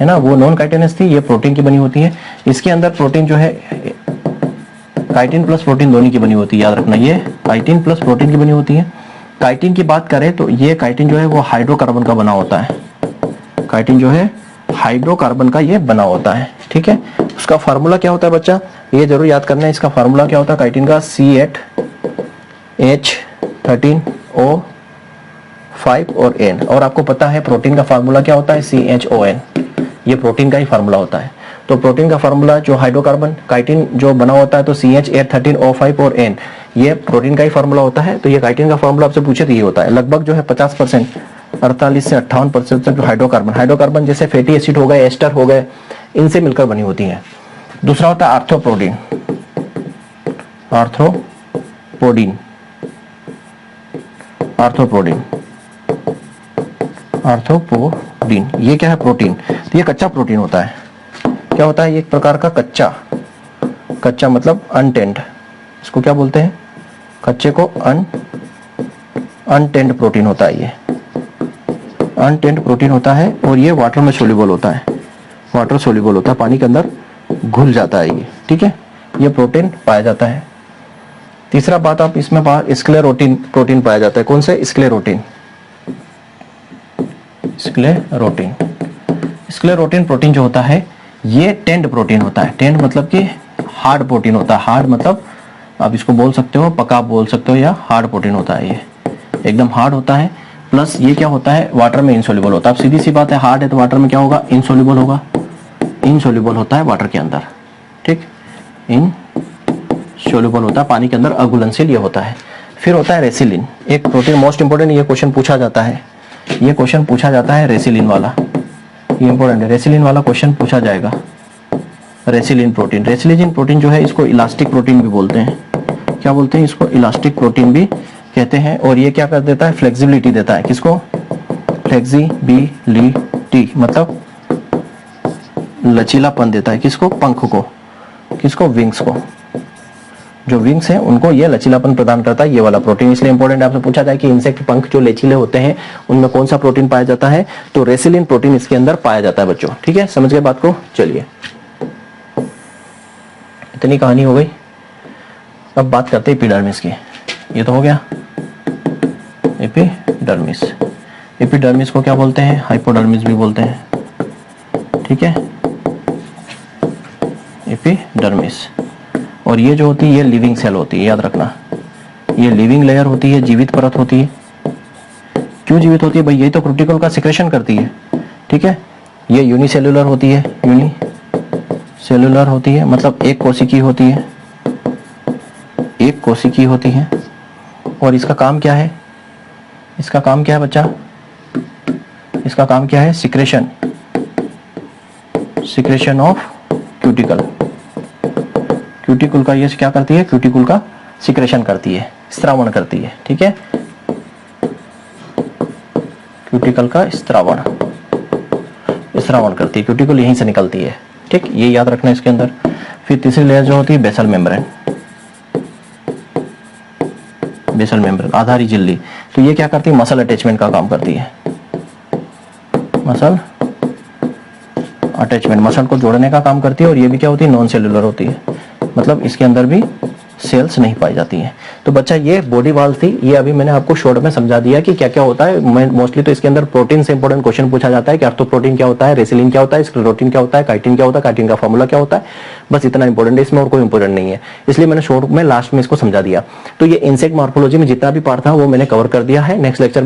ना, वो नॉन काइटिनस थी, ये प्रोटीन की बनी होती है। इसके अंदर प्रोटीन जो है काइटिन प्लस प्रोटीन दोनों की बनी होती है, याद रखना, ये काइटिन प्लस प्रोटीन की बनी होती है। काइटिन की बात करें तो ये काइटिन जो है वो हाइड्रोकार्बन का बना होता है। काइटिन जो है हाइड्रोकार्बन का ये बना होता है। ठीक है, उसका फार्मूला क्या होता है बच्चा, ये जरूर याद करना है। इसका फार्मूला क्या होता है काइटिन का, C8H13O5 और N। और आपको पता है प्रोटीन का फार्मूला क्या होता है, CHON। ये प्रोटीन का ही फार्मूला होता है। तो प्रोटीन का फार्मूला जो हाइड्रोकार्बन काइटिन जो बना होता है, तो CH813O5 और N, ये प्रोटीन का ही फार्मूला होता है। तो ये काइटिन का फार्मूला आपसे पूछे तो ये होता है। लगभग जो है 50%, 48 से 58% जो हाइड्रोकार्बन जैसे फैटी एसिड हो गए, एस्टर हो गए, इनसे मिलकर बनी होती है। दूसरा होता है आर्थ्रोपोडीन। आर्थ्रोपोडीन ये क्या है, प्रोटीन। तो ये कच्चा प्रोटीन होता है। क्या होता है, ये एक प्रकार का कच्चा मतलब अनटेंड, इसको क्या बोलते हैं, कच्चे को अनटेंड प्रोटीन होता है। ये अनटेंड प्रोटीन होता है, और ये वाटर में सोल्यूबल होता है। वाटर सोल्यूबल होता है, पानी के अंदर घुल जाता है ये। ठीक है, ये प्रोटीन पाया जाता है। तीसरा बात आप इसमें स्क्लेरोटिन प्रोटीन पाया जाता है। कौन से, स्क्लेरोटिन प्रोटीन जो होता है ये टेंड प्रोटीन होता है। टेंड मतलब कि हार्ड प्रोटीन होता है। हार्ड मतलब आप इसको बोल सकते हो, पका बोल सकते हो, या हार्ड प्रोटीन होता है। ये एकदम हार्ड होता है। प्लस ये क्या होता है, वाटर में इनसोल्यूबल होता है। अब सीधी सी बात है, हार्ड है तो वाटर में क्या होगा, इनसोल्यूबल होगा। इनसोल्यूबल होता है वाटर के अंदर। ठीक, इनसोल्यूबल होता है पानी के अंदर, अघुलनशील ये होता है। फिर होता है रेसिलिन, एक प्रोटीन मोस्ट इंपोर्टेंट, ये क्वेश्चन पूछा जाता है। ये क्वेश्चन पूछा जाता है रेसिलिन वाला, ये इंपॉर्टेंट है। रेसिलिन वाला क्वेश्चन पूछा जाएगा। रेसिलिन प्रोटीन जो है इसको इलास्टिक प्रोटीन भी बोलते हैं। क्या बोलते हैं इसको, इलास्टिक प्रोटीन भी कहते हैं। और ये क्या कर देता है, फ्लेक्सिबिलिटी देता है। किसको, फ्लेक्सिबिलिटी मतलब लचीलापन देता है। किसको, पंख को, किसको, विंग्स को। जो विंग्स हैं उनको ये लचीलापन प्रदान करता है ये वाला प्रोटीन। इसलिए इंपॉर्टेंट आपसे पूछा जाए कि इंसेक्ट पंख जो लचीले होते हैं उनमें कौन सा प्रोटीन पाया जाता है, तो रेसिलिन प्रोटीन इसके अंदर पाया जाता है बच्चों। ठीक है, समझ गए बात को। चलिए, इतनी कहानी हो गई। अब बात करते हैं एपिडर्मिस की। ये तो हो गया एपिडर्मिस। एपिडर्मिस को क्या बोलते हैं? हाइपोडर्मिस भी बोलते हैं, ठीक है, एपिडर्मिस। और ये जो होती है ये लिविंग सेल होती है, याद रखना, ये लिविंग लेयर होती है, जीवित परत होती है। क्यों जीवित होती है भाई? यही तो कोर्टिकल का सिक्रेशन करती है, ठीक है। ये यूनिसेल्युलर होती है, यूनिसेल्युलर होती है, मतलब एक कोशिकी होती है, एक कोशिकी होती है। और इसका काम क्या है? इसका काम क्या है बच्चा? इसका काम क्या है? Secretion, secretion of cuticle. Cuticle का ये क्या करती है? क्यूटिकल का सिक्रेशन करती है, स्त्रावण करती है, ठीक है, क्यूटिकल का स्त्रावण, स्त्रावण करती है, क्यूटिकल यहीं से निकलती है, ठीक, ये याद रखना इसके अंदर। फिर तीसरी लेयर जो होती है बेसल मेम्ब्रेन, बेसल मेम्ब्रेन, आधारी झिल्ली। तो ये क्या करती है? मसल अटैचमेंट का काम करती है, मसल अटैचमेंट, मसल को जोड़ने का काम करती है। और ये भी क्या होती है? नॉन सेलुलर होती है, मतलब इसके अंदर भी सेल्स नहीं पाई जाती हैं। तो बच्चा ये बॉडी वाल थी, ये अभी मैंने आपको शॉर्ट में समझा दिया कि क्या क्या होता है। मोस्टली तो इसके अंदर प्रोटीन से इंपॉर्टेंट क्वेश्चन पूछा जाता है कि आर्थ्रोप्रोटीन क्या होता है, रेसिलिन क्या होता है, स्क्लेरोटिन क्या होता है, काइटिन क्या होता है, काइटिन का फॉर्मूला क्या होता है, बस इतना इंपॉर्टेंट है, इसमें और कोई इंपॉर्टेंट नहीं है, इसलिए मैंने शॉर्ट में लास्ट में इसको समझा दिया। तो ये इंसेक्ट मॉर्फोलॉजी में जितना भी पार्ट था वो मैंने कवर कर दिया है। नेक्स्ट लेक्चर में